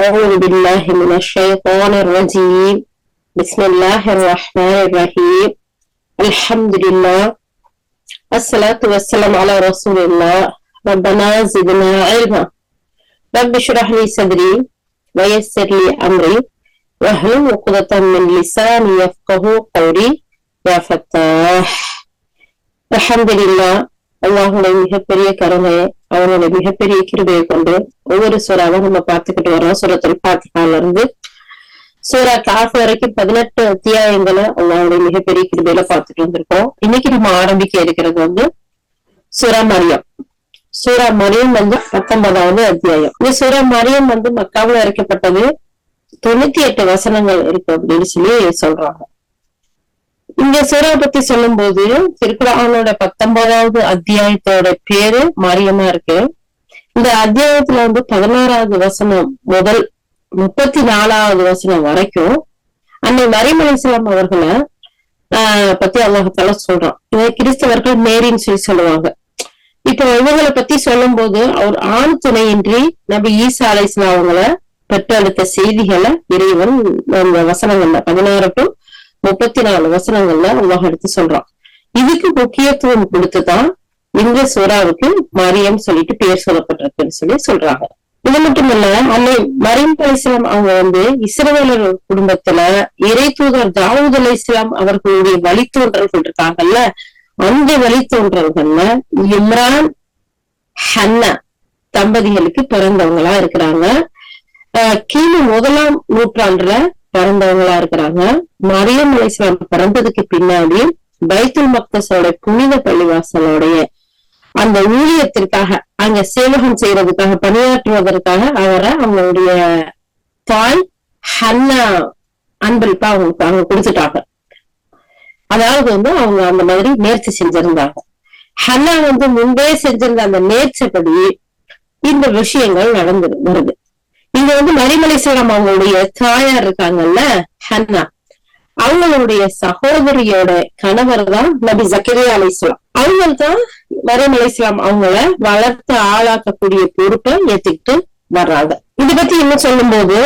أعوذ بالله من الشيطان الرجيم بسم الله الرحمن الرحيم الحمد لله الصلاة والسلام على رسول الله ربنا زدنا علما رب اشرح لي صدري ويسر لي أمري واحلل عقدة من لساني يفقهوا قولي يا فتاح الحمد لله. அல்லாஹுடைய மிகப்பெரிய கருணை, அவனுடைய மிகப்பெரிய கிருபையை கொண்டு ஒவ்வொரு சூறாவை நம்ம பார்த்துக்கிட்டு வரோம். சூரத்துல் ஃபாத்திஹால இருந்து சூரா காஃப் வரைக்கும் 18 அத்தியாயங்களை அல்லாஹுடைய மிகப்பெரிய கிருபையில பார்த்துட்டு வந்திருக்கோம். இன்னைக்கு நம்ம ஆரம்பிக்க இருக்கிறது சூரா மரியம். சூரா மரியம் 19வது அத்தியாயம். இந்த சூரா மரியம் மக்காவுல இறக்கப்பட்டது. 98 வசனங்கள் இருக்கு அப்படின்னு சொல்லி சொல்றாங்க. இந்த சூறா பத்தி சொல்லும் போது திருக்குர்ஆனோட 19வது அத்தியாயத்தோட பேரு மரியமா இருக்கு. இந்த அத்தியாயத்துல 16வது வசனம் முதல் 34வது வசனம் வரைக்கும் அன்னை மரியம் அலைஹிஸ்ஸலாம் அவர்களை பத்தி அல்லாஹ் தஆலா சொல்றான். இதை கிறிஸ்தவர்கள் மேரின்னு சொல்லி சொல்லுவாங்க. இப்ப இவங்களை பத்தி சொல்லும் போது அவர் ஆண் துணையின்றி நபி ஈசா அலைஹிஸ்ஸலாம் அவங்களை பெற்றெடுத்த செய்திகளை இறைவன் அந்த வசனங்கள்ல 16 to 34 வசனங்கள்ல அல்லாஹ் எடுத்து சொல்றான். இதுக்கு முக்கியத்துவம் கொடுத்துதான் இந்த சூறாவுக்கு மரியம் சொல்லிட்டு பேர் சொல்லப்பட்டிருக்குன்னு சொல்லி சொல்றாங்க. இது மட்டும் இல்ல, அன்னை மரியம் அலைஹிஸ்ஸலாம் அவங்க இஸ்ரவேலர் குடும்பத்துல இறை தூதர் தாவூத் அலைஹிஸ்ஸலாம் அவர்களுடைய வழித்தோன்றல்கள் இருக்காங்கல்ல, அந்த வழித்தோன்றல்கள்ல இம்ரான் ஹன்னா தம்பதிகளுக்கு பிறந்தவங்களா இருக்கிறாங்க. கிமு 1ஆம் நூற்றாண்டுல பிறந்தவங்களா இருக்கிறாங்க. மரியம் அலைஹிஸ்ஸலாம் பிறந்ததுக்கு பின்னாடி பைத்துல் மக்தஸோட புனித பள்ளிவாசலோடைய அந்த ஊழியத்திற்காக அங்க சேவகம் செய்யறதுக்காக பணியாற்றுவதற்காக அவரை அவங்களுடைய தாய் ஹன்னா அன்பளிப்பா அவங்க கொடுத்துட்டாங்க. அதாவது அவங்க அந்த மாதிரி நேர்ச்சி செஞ்சிருந்தாங்க. ஹன்னா முன்பே செஞ்சிருந்த அந்த நேர்ச்சப்படி இந்த விஷயங்கள் நடந்து வருது. இங்க மரியம் அலைஹிஸ்ஸலாம் அவங்களுடைய தாயார் இருக்காங்கல்ல ஹன்னா, அவங்களுடைய சகோதரியோட கணவர் தான் நபி ஜக்கரியா அலைஹிஸ்ஸலாம். அவங்க தான் மரியம் அலைஹிஸ்ஸலாம் அவங்கள வளர்த்து ஆளாக்கக்கூடிய பொறுப்பை ஏத்துக்கிட்டு வர்றாங்க. இத பத்தி என்ன சொல்லும் போது,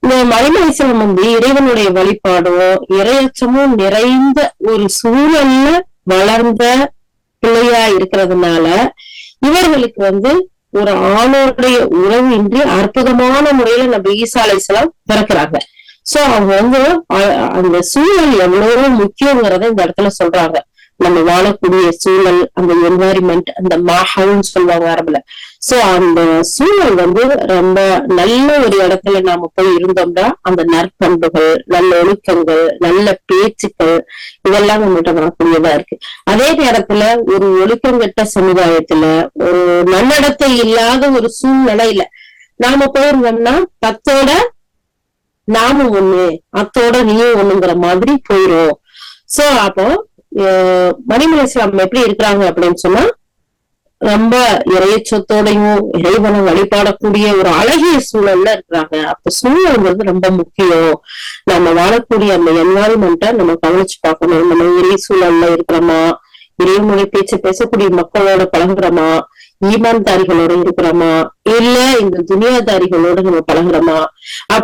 இந்த மரியம் அலைஹிஸ்ஸலாம் இறைவனுடைய வழிபாடும் இறையச்சமும் நிறைந்த ஒரு சூழல்ல வளர்ந்த பிள்ளையா இருக்கிறதுனால இவர்களுக்கு ஒரு ஆணோடைய உறவு இன்றி அற்புதமான முறையில நபி ஈசா அலைஹிஸ்ஸலாம் பிறக்கிறாங்க. சோ அவங்க அந்த சூழல் எவ்வளவு முக்கியங்கிறத இந்த இடத்துல சொல்றாங்க. நம்ம வாழக்கூடிய சூழல், அந்த என்வாயர்மெண்ட், அந்த மாஹல்னு சொல்லுவாங்க அரபுல. சோ அந்த சூழல் ரொம்ப நல்ல ஒரு இடத்துல நாம போய் இருந்தோம்னா அந்த நற்பண்புகள், நல்ல ஒழுக்கங்கள், நல்ல பேச்சுக்கள் இதெல்லாம் நம்மகிட்ட வரக்கூடியதா இருக்கு. அதே நேரத்துல ஒரு ஒழுக்கங்கெட்ட சமுதாயத்துல ஒரு நன்னடத்தை இல்லாத ஒரு சூழ்நிலையில நாம போயிருந்தோம்னா பத்தோட நாமும் ஒண்ணு, அத்தோட நீயும் ஒண்ணுங்கிற மாதிரி போயிரும். சோ அப்போ மரியம் அலைஹிஸ்ஸலாம் எப்படி இருக்கிறாங்க அப்படின்னு சொன்னா, ரொம்ப இறையச்சத்தோடையும் இறைவனை வழிபாடக்கூடிய ஒரு அழகிய சூழல்ல இருக்கிறாங்க. அப்ப சூழல் ரொம்ப முக்கியம். நம்ம வாழக்கூடிய அந்த என்வாயர்மெண்ட்டை நம்ம கவனிச்சு பார்க்கணும். நம்ம இறை சூழல்ல இருக்கிறோமா, இறைவனுடைய பேச்சு பேசக்கூடிய மக்களோட பழகுறோமா, ஈமான்தாரிகளோட இருக்கிறோமா, இல்ல இந்த துனியாதாரிகளோட நம்ம பழகுறோமா.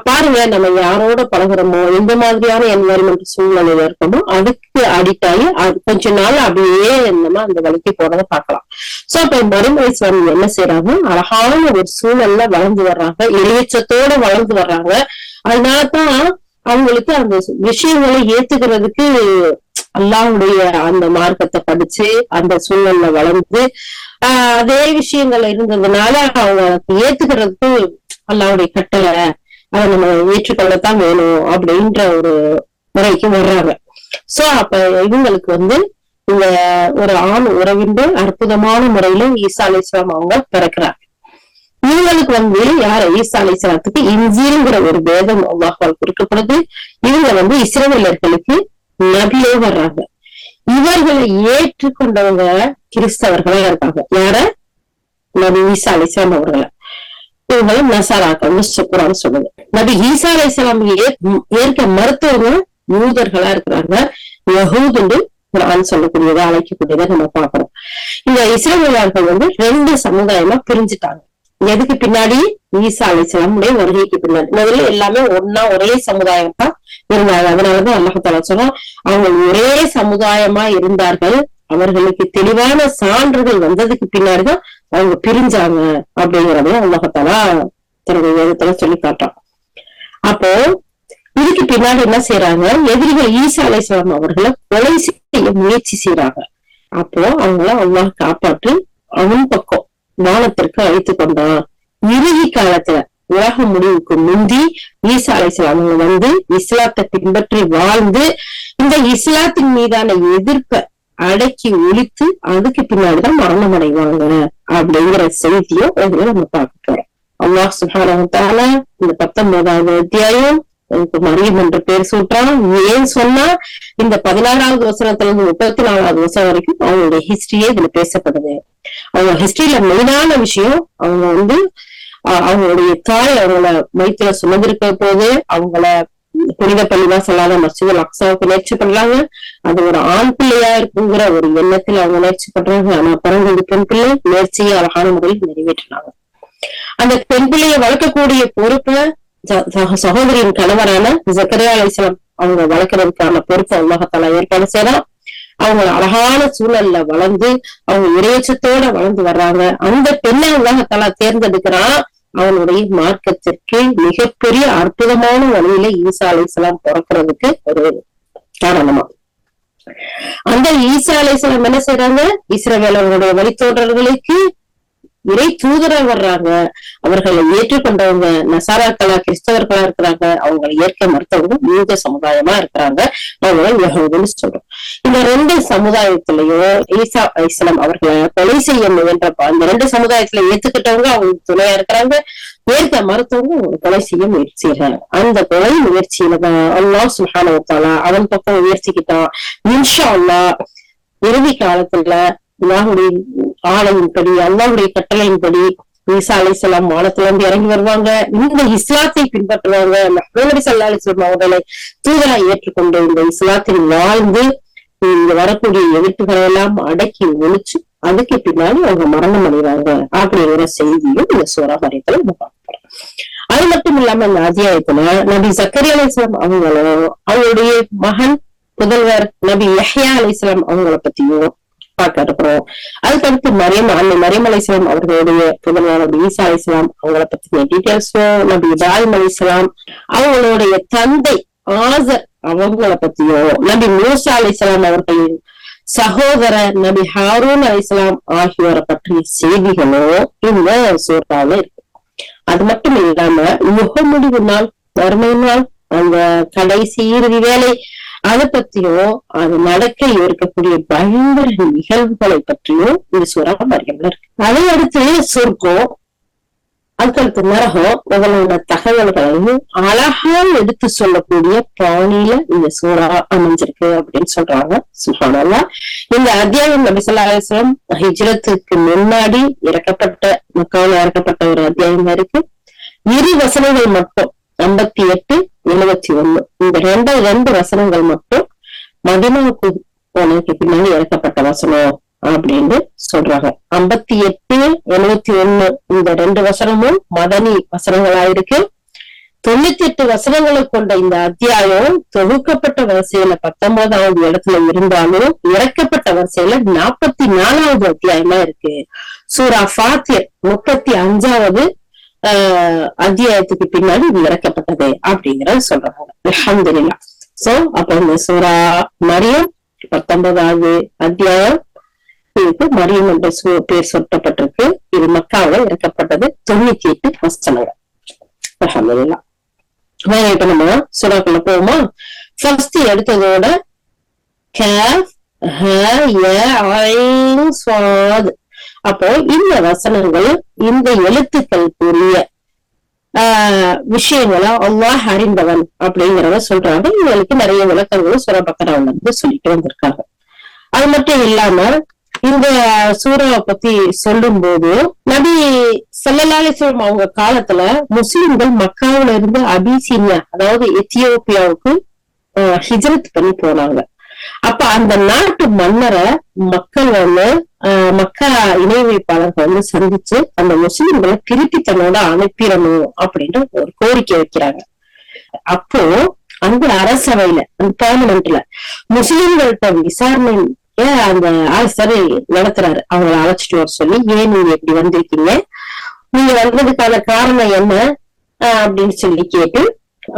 பாருங்க, நம்ம யாரோட பழகுறோமோ, எந்த மாதிரியான என்வாயர்மெண்ட் சூழ்நிலையில இருக்கோமோ அதுக்கு அடிக்ட் ஆகி கொஞ்ச நாள் அப்படியே நம்ம அந்த வழிக்கு போறதை பார்க்கலாம். சோ அப்ப மரியம் அலைஹிஸ்ஸலாம் என்ன செய்யறாங்க, அழகான ஒரு சூழல்ல வளர்ந்து வர்றாங்க, இறையச்சத்தோட வளர்ந்து வர்றாங்க. அதனாலதான் அவங்களுக்கு அந்த விஷயங்களை ஏத்துக்கிறதுக்கு அல்லாஹ்வுடைய அந்த மார்க்கத்தை படிச்சு அந்த சூழல்ல வளர்ந்து அதே விஷயங்கள் இருந்ததுனால அவங்க ஏத்துக்கிறதுக்கு அல்லாஹ்வுடைய கட்டளை அதை நம்ம ஏற்றுக்கொள்ளத்தான் வேணும் அப்படின்ற ஒரு முறைக்கு வர்றாங்க. சோ அப்ப இவங்களுக்கு இந்த ஒரு ஆண் உறவின் அற்புதமான முறையில ஈசா அலைஹிஸ்ஸலாம் அவங்க பிறக்கிறாங்க. இவங்களுக்கு யார ஈசா அலைஹிஸ்ஸலாத்துக்கு இன்ஜீல்ங்கிற ஒரு வேதம் அல்லாஹ்வால் கொடுக்கப்படுது. இவங்க இஸ்ரவேலர்களுக்கு நபியே வர்றாங்க. இவர்களை ஏற்றுக்கொண்டவங்க கிறிஸ்தவர்களா இருக்காங்க. யார? நபி ஈசா அலைஹிஸ்ஸலாம் அவர்களை. இவங்களை நசாராக்கள் குர்ஆன் சொல்லுது. நபி ஈசா அலைஹிஸ்ஸலாம் ஏற்க மறுத்தவங்க யூதர்களா இருக்கிறாங்க. யஹூதுன்னு குர்ஆன் சொல்லக்கூடியதை அழைக்கக்கூடியதை நம்ம பாக்குறோம். இந்த இஸ்ரவேலர்கள் 2 சமுதாயமா பிரிஞ்சுட்டாங்க. எதுக்கு பின்னாடி? ஈசா அலைஹிஸ்ஸலாமுடைய வருகைக்கு பின்னாடி. முதல்ல எல்லாமே ஒன்னா ஒரே சமுதாயம் தான் இருந்தாங்க. அதனாலதான் அல்லாஹ் தஆலா சொன்னா அவங்க ஒரே சமுதாயமா இருந்தார்கள், அவர்களுக்கு தெளிவான சான்றுகள் வந்ததுக்கு பின்னாடிதான் அவங்க பிரிஞ்சாங்க அப்படிங்கறதையும் அல்லாஹ் தஆலா தன்னுடைய வேதத்துல சொல்லி காட்டான். அப்போ இதுக்கு பின்னாடி என்ன செய்யறாங்க? எதிரிகள் ஈசா அலைஹிஸ்ஸலாம் அவர்களை கொலை செய்ய முயற்சி செய்யறாங்க. அப்போ அவங்கள அல்லாஹ் காப்பாற்றி அவன் பக்கம் வானத்திற்கு அழைத்து கொண்டான். இறுதி காலத்துல உலக முடிவுக்கு முந்தி ஈசா அலைஹிஸ்ஸலாம் அவங்க இஸ்லாத்தை பின்பற்றி வாழ்ந்து இந்த இஸ்லாத்தின் மீதான எதிர்ப்பை அடக்கி ஒழித்து அதுக்கு பின்னாடிதான் மரணம் அடைவாங்க அப்படிங்கிற செய்தியும் இதுல நம்ம பார்க்க போறோம். அல்லாஹ் சுப்ஹானஹு வ தஆலா இந்த 19வது அத்தியாயம் மரியம் என்ற பேர் சூட்டான். ஏன் சொன்னா இந்த 16வது வசனத்துல இருந்து 34வது வசனம் வரைக்கும் அவங்களுடைய ஹிஸ்டரியே இதுல பேசப்படுது. அவங்க ஹிஸ்டரியில மெயினான விஷயம், அவங்க அவங்களுடைய தாய் அவங்கள வயிற்றுல சுமந்திருக்க போது அவங்கள புனித பள்ளிவா சொல்லாத மஸ்ஜிதுல் அக்ஸாவுக்கு முயற்சி பண்றாங்க. அது ஒரு ஆண் பிள்ளையா இருக்குங்கிற ஒரு எண்ணத்தில் அவங்க முயற்சி பண்றாங்க. ஆனா பிறகு பெண் பிள்ளை முயற்சியை அழகான முறையில் நிறைவேற்றினாங்க. அந்த பெண் பிள்ளையை வளர்க்கக்கூடிய பொறுப்பை சகோதரியின் கணவரான ஜக்கரியா அலைஹிஸ்ஸலாம் அவங்க வளர்க்கறதுக்கான பொறுப்பை அல்லாஹ் தஆலா ஏற்பாடு செய்யலாம். அவங்க அழகான சூழல்ல வளர்ந்து அவங்க இறைச்சத்தோட வளர்ந்து வர்றாங்க. அந்த பெண்ணை அல்லாஹ் தஆலா தேர்ந்தெடுக்கிறான் அவனுடைய மார்க்கத்திற்கு மிகப்பெரிய அற்புதமான வழியில ஈசா அலைஹிஸ்ஸலாம் பிறக்கிறதுக்கு ஒரு காரணமா. அந்த ஈசா அலைஹிஸ்ஸலாம் என்ன செய்யறாங்க? இஸ்ரவேலர்களுடைய வழித்தோன்றல்களுக்கு இறை தூதரா வர்றாங்க. அவர்களை ஏற்றுக்கொண்டவங்க நசாராக்களா கிறிஸ்தவர்களா இருக்கிறாங்க, அவங்களை ஏற்க மறுத்தவங்க யூத சமுதாயமா இருக்கிறாங்க, அவங்களை யஹூதுன்னு சொல்றோம். இந்த 2 சமுதாயத்திலயும் ஈசா அலைஹிஸ்ஸலாம் அவர்களை கொலை செய்ய முயன்ற அந்த 2 சமுதாயத்துல ஏத்துக்கிட்டவங்க அவங்களுக்கு துணையா இருக்கிறாங்க, ஏற்க மறுத்தவங்க அவங்க கொலை செய்ய முயற்சி செய்யறாங்க. அந்த கொலை முயற்சியிலதான் அல்லாஹ் சுப்ஹானஹு வ தஆலா அவன் பக்கம் முயற்சிக்கிட்டான். இன்ஷா அல்லாஹ் இறுதி காலத்துல அல்லாஹ்வுடைய ஆணையின்படி அல்லாஹ்வுடைய கட்டளையின்படி ஈசா அலைஹிஸ்ஸலாம் வானத்துல இருந்து இறங்கி வருவாங்க. இந்த இஸ்லாத்தை பின்பற்றுவாங்க. முஹம்மது ஸல்லல்லாஹு அலைஹி வஸல்லம் அவர்களை தூதரா ஏற்றுக்கொண்டு இந்த இஸ்லாத்தில் வாழ்ந்து இங்க வரக்கூடிய எதிர்ப்புகளை எல்லாம் அடக்கி ஒழிச்சு அதுக்கு பின்னாடி அவங்க மரணம் அடைவாங்க அப்படிங்கிற செய்தியும் இந்த சூரா மரியத்துல நம்ம பார்க்கிறோம். அது மட்டும் இல்லாம இந்த அத்தியாயத்துல நபி ஜக்கரியா அலைஹிஸ்ஸலாம் அவங்களும் அவங்களுடைய மகன் புதல்வர் நபி யஹ்யா அலைஹிஸ்ஸலாம் அவங்களை பத்தியும் பார்க்க இருக்கிறோம். அதுக்கடுத்து மரியம் அலைஹிஸ்ஸலாம் அவர்களுடைய புதல்வர் நபி ஈசா அலைஹிஸ்ஸலாம் அவங்களை பத்தின டீட்டெயில்ஸும், நபி இப்ராஹிம் அலைஹிஸ்ஸலாம் அவங்களுடைய தந்தை ஆசர் அவங்கள பத்தியும், நபி மூசா அலைஹிஸ்ஸலாம் அவர்களின் சகோதரர் நபி ஹாரூன் அலைஹிஸ்ஸலாம் ஆகியோரை பற்றிய செய்திகளும் இந்த சூறாவுல இருக்கு. அது மட்டும் இல்லாம யுக முடிவு நாள், வறுமை நாள், அந்த கடைசி இறுதி வேலை அதை பத்தியும் அது நடக்க இருக்கக்கூடிய பயங்கர நிகழ்வுகளை பற்றியும் இந்த சூரா மரியம்ல இருக்கு. அதை அடுத்து சொர்க்கம், அதுக்கடுத்து நரகம், உங்களோட தகவல்களையும் அழகா எடுத்து சொல்லக்கூடிய பாணியில இந்த சூரா அமைஞ்சிருக்கு அப்படின்னு சொல்றாங்க. சுப்ஹானல்லாஹ். இந்த அத்தியாயம் நபி ஸல்லல்லாஹு அலைஹி வஸல்லம் ஹிஜ்ரத்துக்கு முன்னாடி மக்காவுல இறக்கப்பட்ட ஒரு அத்தியாயம் இருக்கு. 2 வசனங்கள் மட்டும் 58, 71 இந்த ரெண்டு வசனங்கள் மட்டும் மதீனாவுக்கு போனதுக்கு பின்னாடி இறக்கப்பட்ட வசனம் அப்படின்னு சொல்றாங்க. 58, 71 இந்த 2 வசனமும் மதனி வசனங்களாயிருக்கு. 98 வசனங்களை கொண்ட இந்த அத்தியாயம் தொகுக்கப்பட்ட வரிசையில 19வது இடத்துல இருந்தாலும் இறக்கப்பட்ட வரிசையில 44வது அத்தியாயமா இருக்கு. சூரா ஃபாத்திர் 35வது அத்தியாயத்துக்கு பின்னாடி இது இறக்கப்பட்டது அப்படிங்கறத சொல்றாங்க. அல்ஹம்துலில்லாஹ். சோ அப்ப இந்த சூரா மரியம் 19வது அத்தியாயம், இதுக்கு மரியம் என்ற பேர் சொல்லப்பட்டிருக்கு. இது மக்காவுல இறக்கப்பட்டது. 98 வசனங்கள். அல்ஹம்துலில்லாஹ். இப்ப நம்ம சூறாக்குள்ள போவோமா? ஃபர்ஸ்ட் எடுத்ததோட கஃப் ஹ ய ஐன் ஸாத். அப்போ இந்த வசனங்கள் இந்த எழுத்துக்களுக்குரிய விஷயங்களை அல்லாஹ் அறிந்தவன் அப்படிங்கிறத சொல்றாங்க. இவங்களுக்கு நிறைய விளக்கங்களும் சூரா பக்கராவுல இருந்து சொல்லிட்டு வந்திருக்காங்க. அது மட்டும் இல்லாம இந்த சூறாவை பத்தி சொல்லும் போது நபி ஸல்லல்லாஹு அலைஹி வஸல்லம் அவங்க காலத்துல முஸ்லிம்கள் மக்காவுல இருந்து அபிசீனியா அதாவது எத்தியோப்பியாவுக்கு ஹிஜ்ரத் பண்ணி போனாங்க. அப்ப அந்த நாட்டு மன்னரை மக்கள் மக்கா இணை வைப்பாளர்கள் சந்திச்சு அந்த முஸ்லிம்களை திருப்பி தன்னோட அனுப்பிடணும் அப்படின்னு ஒரு கோரிக்கை வைக்கிறாங்க. அப்போ அந்த அரசவையில அந்த பார்லிமெண்ட்ல முஸ்லிம்கள்ட்ட விசாரணை அந்த ஆசிரியர் நடத்துறாரு. அவங்களை அழைச்சிட்டு வர சொல்லி, ஏன் நீங்க இப்படி வந்திருக்கீங்க, நீங்க வந்ததுக்கான காரணம் என்ன அப்படின்னு சொல்லி கேட்டு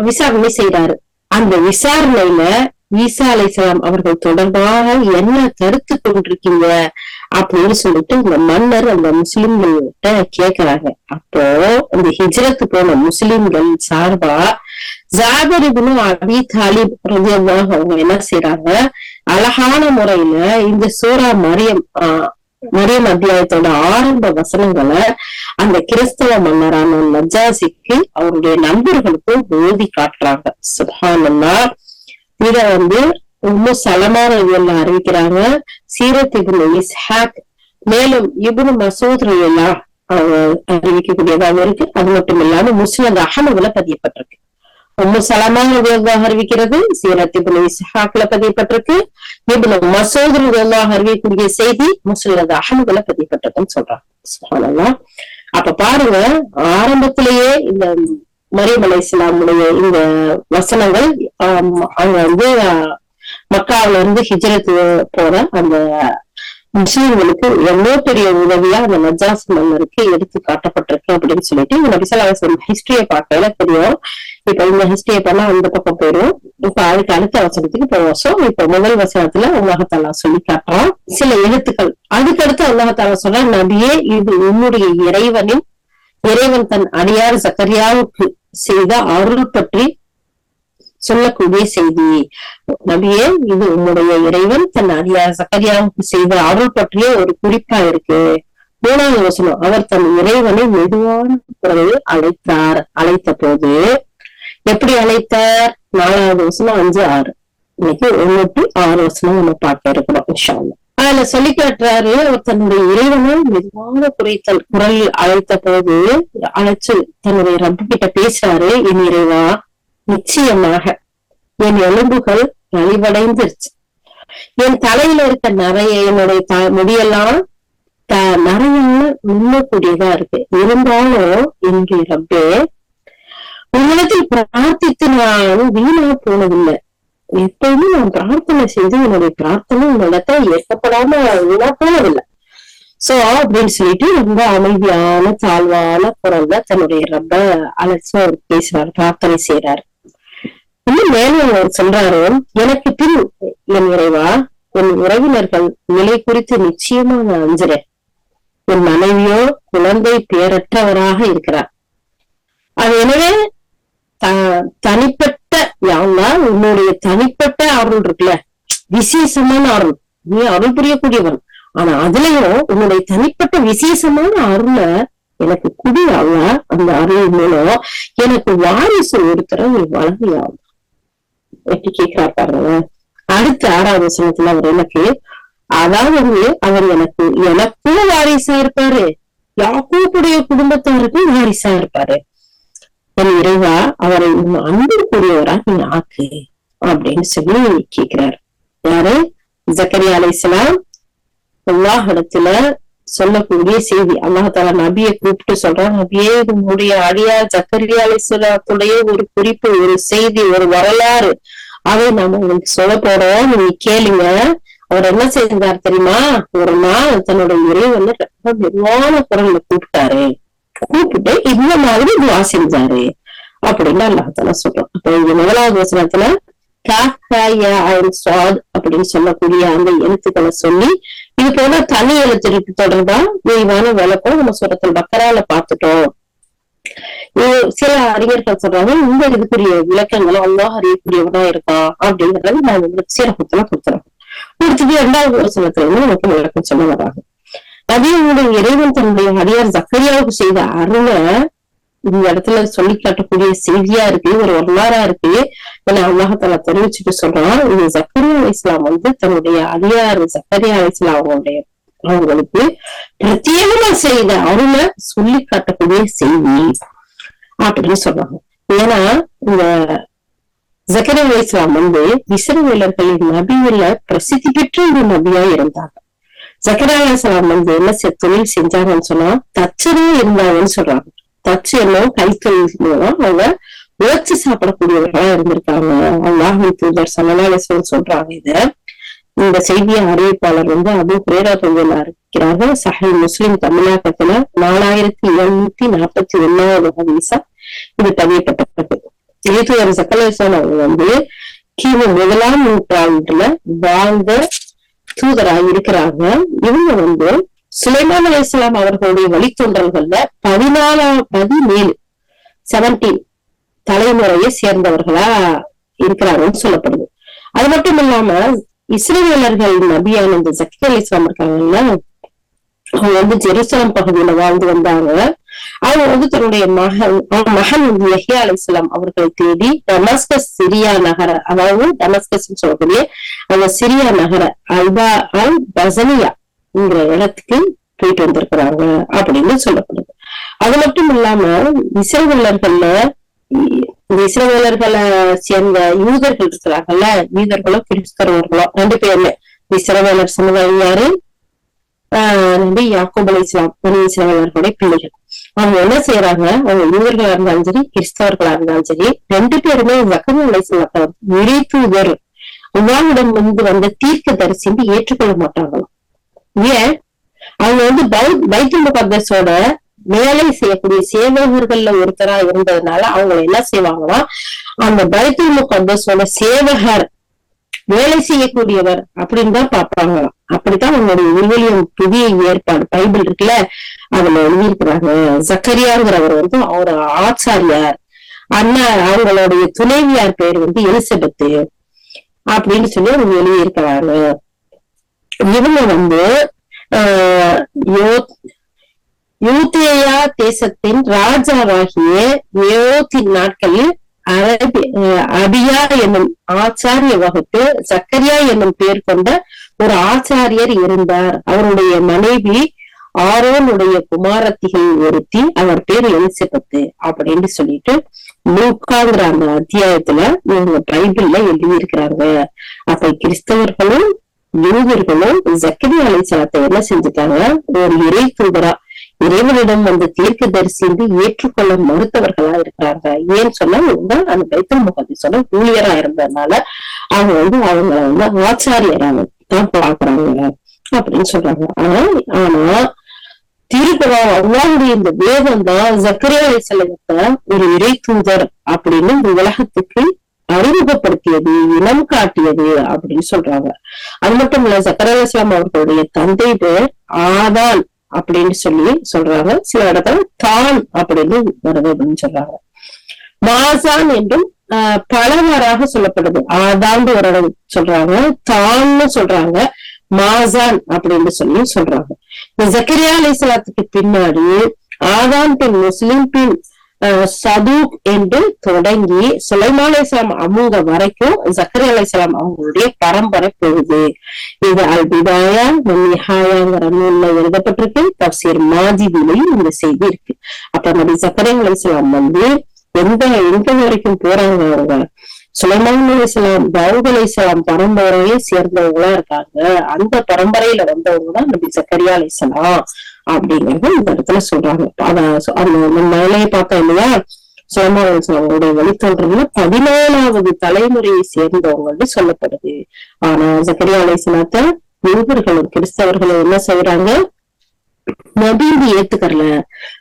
விசாரணை செய்யறாரு. அந்த விசாரணையில ஈசா அலைஹிஸ்ஸலாம் அவர்கள் தொடர்பாக என்ன கருத்து கொண்டிருக்கீங்க அப்படின்னு சொல்லிட்டு இந்த மன்னர் அந்த முஸ்லிம்கள்கிட்ட கேக்குறாங்க. அப்போ இந்த ஹிஜ்ரத்து போன முஸ்லிம்கள் சார்பா ஜாபர் இப்னு அபீ தாலிப் ரலியல்லாஹு அவங்க என்ன செய்யறாங்க, அழகான முறையில இந்த சூரா மரியம் அத்தியாயத்தோட ஆரம்ப வசனங்களை அந்த கிறிஸ்தவ மன்னரான நஜாசிக்கு அவருடைய நண்பர்களுக்கு ஓதி காட்டுறாங்க. சுப்ஹானல்லாஹ். இத உம்மு சலமா ரலியல்லாஹு அறிவிக்கிறாங்க. சீரத் இப்னு இஸ்ஹாக் மேலும் இப்னு மசூத் ரலியல்லாஹு அறிவிக்கக்கூடியதாக இருக்கு. அது மட்டும் இல்லாம முஸ்னத் அஹ்மதுல பதியப்பட்டிருக்கு. உம்மு சலமா ரலியல்லாஹு அறிவிக்கிறது, சீரத் இப்னு இஸ்ஹாக்ல பதியப்பட்டிருக்கு. இப்னு மசூத் ரலியல்லாஹு அறிவிக்கக்கூடிய செய்தி முஸ்னத் அஹ்மதுல பதியப்பட்டிருக்குன்னு சொல்றாங்க. சுப்ஹானல்லாஹ். அப்ப பாருங்க, ஆரம்பத்திலேயே இந்த மரியம் அலைஹிஸ்ஸலாமுடைய இந்த வசனங்கள் அவங்க மக்காவில இருந்து ஹிஜ்ரத் போற அந்த முஸ்லிம்களுக்கு எவ்வளவு பெரிய உதவியா அந்த நஜாஸ் மன்னருக்கு எடுத்து காட்டப்பட்டிருக்கு அப்படின்னு சொல்லிட்டு இந்த நபி ஸல்லல்லாஹு அலைஹி வஸல்லம் ஹிஸ்டரியை பார்க்கல தெரியும். இப்ப இந்த ஹிஸ்டரியை பண்ணா அந்த பக்கம் போயிடும். இப்ப அதுக்கு அடுத்த வசனத்துக்கு போவோம். இப்ப முதல் வசனத்துல அல்லாஹ் தஆலா சொல்லி காட்டுறான் சில எழுத்துக்கள். அதுக்கடுத்து அல்லாஹ் தஆலா சொல்ற, நபியே இது உன்னுடைய இறைவன் தன் அடியார் ஜக்கரியாவுக்கு செய்த அருள் பற்றி சொல்லக்கூடிய செய்தி. நபியே, இது உன்னுடைய இறைவன் தன் அடியார் ஜக்கரியாவுக்கு செய்த அருள் பற்றிய ஒரு குறிப்பா இருக்கு. 3வது வசனம், அவர் தன் இறைவனை மெதுவான குரலில் அழைத்த போது எப்படி அழைத்தார்? 4வது வசனம் 5, 6. இன்னைக்கு 1 to 6 வசனம் நம்ம பார்க்க இருக்கிறோம் இன்ஷா அல்லாஹ். அதுல சொல்லி காட்டுறாரு, அவர் தன்னுடைய இறைவனை மெதுவான குரலில் அழைத்த போது அழைச்சு தன்னுடைய ரப்பு கிட்ட பேசுறாரு. என் இறைவா, நிச்சயமாக என் எலும்புகள் நலிவடைந்துருச்சு. என் தலையில இருக்க நிறைய என்னுடைய முடியெல்லாம் நிறைய மின்னக்கூடியதா இருக்கு. இருந்தாலும் என்னுடைய ரப்பே, உன்னிடத்தில் பிரார்த்தித்து நான் வீணா போனதில்லை. எப்பயுமே நான் பிரார்த்தனை செய்து என்னுடைய பிரார்த்தனை உன்னிடத்தை ஏற்கப்படாம வீணா போனதில்லை. சோ அப்படின்னு சொல்லிட்டு ரொம்ப அமைதியான தாழ்வான குரல்ல தன்னுடைய ரப்ப அழைச்சு அவர் பேசுறாரு, பிரார்த்தனை செய்யறாரு. இன்னும் மேலும் அவர் சொல்றாரு, எனக்கு பின் என் இறைவா, என் உறவினர்கள் நிலை குறித்து நிச்சயமா நான் அஞ்சுறேன். என் மனைவியோ குழந்தை பேரற்றவராக இருக்கிறார். அது எனவே தனிப்பட்ட உன்னுடைய தனிப்பட்ட அருள் இருக்குல்ல, விசேஷமான அருள், நீ அருள் புரியக்கூடியவன். ஆனா அதுலயும் உன்னுடைய தனிப்பட்ட விசேஷமான அருள எனக்கு குடியாவ, அந்த அருள் மூலம் எனக்கு வாரிசு ஒருத்தர நீ வழங்கியாகும். எப்படி கேட்கிறார் பாருங்க. அடுத்த 6வது வசனத்துல அவர் எனக்கு, அதாவது அவர் எனக்கும் வாரிசா இருப்பாரு, யாக்கூபுடைய குடும்பத்தாருக்கும் வாரிசா இருப்பாரு. என் இறைவா, அவரை அன்புக்குரியவரா நீ ஆக்கு அப்படின்னு சொல்லி கேட்கிறார். யாரு? ஜக்கரியா அலைஹிஸ்ஸலாம் அல்லாஹ் இடத்துல சொல்லக்கூடிய செய்தி. அல்லாஹ் தஆலா நபியை கூப்பிட்டு சொல்றான், நபியே, உன்னுடைய அடியார் ஜக்கரியா அலைஹிஸ்ஸலாத்துடைய ஒரு குறிப்பு, ஒரு செய்தி, ஒரு வரலாறு, அதை நாம உங்களுக்கு சொல்ல போறோம், நீங்க கேளுங்க. அவர் என்ன செய்தார் தெரியுமா? ஒரு நாள் தன்னுடைய இறைவனை ரொம்ப மெதுவான குரல்ல கூப்பிட்டாரு. கூப்பிட்டு இந்த மாதிரி துவா செஞ்சாரு அப்படின்னு அல்லாஹ் தஆலா சொல்றோம். அப்ப இந்த 1வது வசனத்துல அப்படின்னு சொல்லக்கூடிய அந்த எழுத்துக்களை சொல்லி, இது போல தனி எழுத்து தொடர்பா விரிவான விளக்கம் நம்ம சூரத்துல் பக்கரால பார்த்துட்டோம். சில அறிஞர்கள் சொல்றாங்க, இந்த இதுக்குரிய விளக்கங்களும் அல்லாஹ் அறியக்கூடியவனா இருக்கான் அப்படிங்கறது நான் உங்களுக்கு சீரகத்துல கொடுத்துறோம். கொடுத்துட்டு 2வது வசனத்துல நமக்கு விளக்கம் சொல்ல வராங்க. நபியுடைய இறைவன் தன்னுடைய அடியார் ஜக்கரியாவுக்கு செய்த அருளை இந்த இடத்துல சொல்லி காட்டக்கூடிய செய்தியா இருக்கு, ஒரு வரலாறா இருக்கு. ஏன்னா அல்லாஹ் தஆலா தெரிவிச்சுட்டு சொல்றான், இது ஜக்கரியா அலைஹிஸ்ஸலாம் தன்னுடைய அடியார் ஜக்கரியா அலைஹிஸ்ஸலாம் அவங்களுக்கு பிரத்யேகமா செய்த அருளை சொல்லி காட்டக்கூடிய செய்தி அப்படின்னு சொல்றாங்க. ஏன்னா இந்த ஜக்கரியா அலைஹிஸ்ஸலாம் இஸ்ரவேலர்களின் நபியில பிரசித்தி பெற்ற ஒரு நபியா இருந்தாங்க. ஜக்கரியா அலைஹிஸ்ஸலாம் என்ன தொழில் செஞ்சாங்கன்னு சொன்னா தச்சரா இருந்தாங்கன்னு சொல்றாங்க. தச்சு என்ன கைத்தொழில் மூலம் அவங்க உழைச்சு சாப்பிடக்கூடியவர்களா இருந்திருக்காங்க. அல்லாஹ்வின் தூதர் ஸல்லல்லாஹு அலைஹி வஸல்லம் சொல்றாங்க. இந்த செய்தியை அறிவிப்பாளர் அபூ ஹுரைரா ரலியல்லாஹு இருக்கிறார்கள். சஹீஹ் முஸ்லிம் தமிழாக்கத்துல 4741வது ஹதீஸா இது பதியப்பட்டது. இயேசுவர் சக்கலேசன் அவங்க கிமு 1ஆம் நூற்றாண்டுல வாழ்ந்த தூதராக இருக்கிறாங்க. இவங்க சுலைமான் அலைஹிஸ்ஸலாம் அவர்களுடைய வழித்தோன்றல்கள்ல 17 தலைமுறையை சேர்ந்தவர்களா இருக்கிறாங்கன்னு சொல்லப்படுது. அது மட்டும் இல்லாம இஸ்ரவேலர்கள் நபியான இந்த ஜக்கரியா அலைஹிஸ்ஸலாம் இருக்காங்கல்ல, அவங்க ஜெருசலம் பகுதியில வாழ்ந்து வந்தாங்க. அவங்க தன்னுடைய மகன் யஹ்யா அலைஹிஸ்ஸலாம் அவர்களை தேடி டமஸ்கஸ் சிரியா நகர, அதாவது டமஸ்கஸ் சொல்லக்கூடிய அந்த சிரியா நகர அல்பா அல் பசனியா இடத்துக்கு போயிட்டு வந்திருக்கிறாங்க அப்படின்னு சொல்லப்படுது. அது மட்டும் இல்லாம இஸ்ரவேலர்களை சேர்ந்த யூதர்கள் இருக்கிறாங்கல்ல, யூதர்களோ கிறிஸ்தவர்களோ 2 பேருமே இஸ்ரவேலர் சமுதாயம் யாரு? நபி யாக்கூப் அலைஹிஸ்ஸலாம் இஸ்ரவேலர்களுடைய பிள்ளைகள். அவங்க என்ன செய்யறாங்க, அவங்க யூதர்களா இருந்தாலும் சரி கிறிஸ்தவர்களா இருந்தாலும் சரி 2 பேருமே ஜக்கரியா அலைஹிஸ்ஸலாம் இறை தூதர் அல்லாஹ்விடம் வந்த தீர்க்க தரிசின்னு ஏற்றுக்கொள்ள மாட்டாங்களாம். ஏன்? அவங்க பைத்துல் முகத்தஸோட வேலை செய்யக்கூடிய சேவகர்கள்ல ஒருத்தரா இருந்ததுனால அவங்க என்ன செய்வாங்கன்னா, அந்த பைத்துல் முகத்தஸோட சேவகர் வேலை செய்யக்கூடியவர் அப்படின்னு தான் பாப்பாங்களாம். அப்படித்தான் அவங்களுடைய விவிலியம் புதிய ஏற்பாடு பைபிள் இருக்குல்ல, அதுல எழுதியிருக்கிறாங்க. ஜக்கரியாங்கிறவர் அவர் ஆச்சாரியார். அவங்களுடைய துணைவியார் பேர் எலிசபெத்து அப்படின்னு சொல்லி அவங்க எழுதியிருக்கிறாங்க. இவங்க யூதேயா தேசத்தின் ராஜாவாகிய யோத்தின் நாட்களில் அபியா என்னும் ஆச்சாரிய வகுப்பு ஜக்கரியா என்னும் பேர் கொண்ட ஒரு ஆச்சாரியர் இருந்தார். அவருடைய மனைவி ஆரோனுடைய குமாரத்திகள் ஒருத்தி, அவர் பேர் எலிசபெத்து அப்படின்னு சொல்லிட்டு லூக்காங்கிற அந்த அத்தியாயத்துல இவங்க பைபிள்ல எழுதி இருக்கிறாங்க. அப்ப கிறிஸ்தவர்களும் யூதர்களும் ஜக்கரியா அலைஹிஸ்ஸலாத்தை என்ன செஞ்சுட்டாங்க, ஒரு இறை தூதரா இறைவனிடம் தீர்க்க தரிசி ஏற்றுக்கொள்ள மறுத்தவர்களா இருக்கிறாங்க. ஏன்னு சொன்னா இவங்க அந்த பைத்துல் முகத்தஸோட ஊழியரா இருந்ததுனால அவங்க அவங்கள ஆச்சாரியராக தான் பாக்குறாங்க அப்படின்னு சொல்றாங்க. ஆனா திருக்குறான் அல்லாஹ்வுடைய இந்த வேதம் தான் ஜக்கரியா அலைஹிஸ்ஸலாத்தை ஒரு இறை தூதர் அப்படின்னு இந்த உலகத்துக்கு அறிமுகப்படுத்தியது, இனம் காட்டியது அப்படின்னு சொல்றாங்க. அது மட்டும் இல்ல, ஜக்கரியா அலைஹிஸ்ஸலாம் அவர்களுடைய தந்தை பேர் ஆதான் அப்படின்னு சொல்லி சொல்றாங்க. சில இடத்துல தான் அப்படின்னு வருது அப்படின்னு சொல்றாங்க. மாசான் என்றும் பலவாறாக சொல்லப்படுது. ஆதான்னு ஒரு இடம் சொல்றாங்க, தான்னு சொல்றாங்க, மாசான் அப்படின்னு சொல்லி சொல்றாங்க. இந்த ஜக்கரியா அலைஹிஸ்ஸலாத்துக்கு பின்னாடி ஆதான் பின் முஸ்லிம் பின் சதூக் என்று தொடங்கி சுலைமான் அலைஹிஸ்ஸலாம் அவங்க வரைக்கும் ஜக்கரியா அலைஹிஸ்ஸலாம் அவங்களுடைய பரம்பரை போகுது. இது அல் பிதாயா வன் நிஹாயாங்கிற நூல்ல எழுதப்பட்டிருக்கு. தஃப்சீர் மாஜிதிலையும் இந்த செய்தி இருக்கு. அப்ப நபி ஜக்கரியா அலைஹிஸ்ஸலாம் எந்த வரைக்கும் போறாங்க, அவங்க சுலைமான் அலைஹிஸ்ஸலாம் தாவூத் அலைஹிஸ்ஸலாம் பரம்பரையை சேர்ந்தவங்களா இருக்காங்க. அந்த பரம்பரையில வந்தவங்கதான் நபி ஜக்கரியா அலைஹிஸ்ஸலாம் அப்படிங்கறது இந்த இடத்துல சொல்றாங்க. அந்த மேலையை பார்த்தோம் இல்லையா, சுலைமான் அலைஹிஸ்ஸலாமுடைய வழித்தோன்றல 14வது தலைமுறையை சேர்ந்தவங்க சொல்லப்படுது. ஆனா ஜக்கரியா அலைஹிஸ்ஸலாத்தை யூதர்களும் கிறிஸ்தவர்களும் என்ன செய்யறாங்க, நபின்னு ஏத்துக்கறல.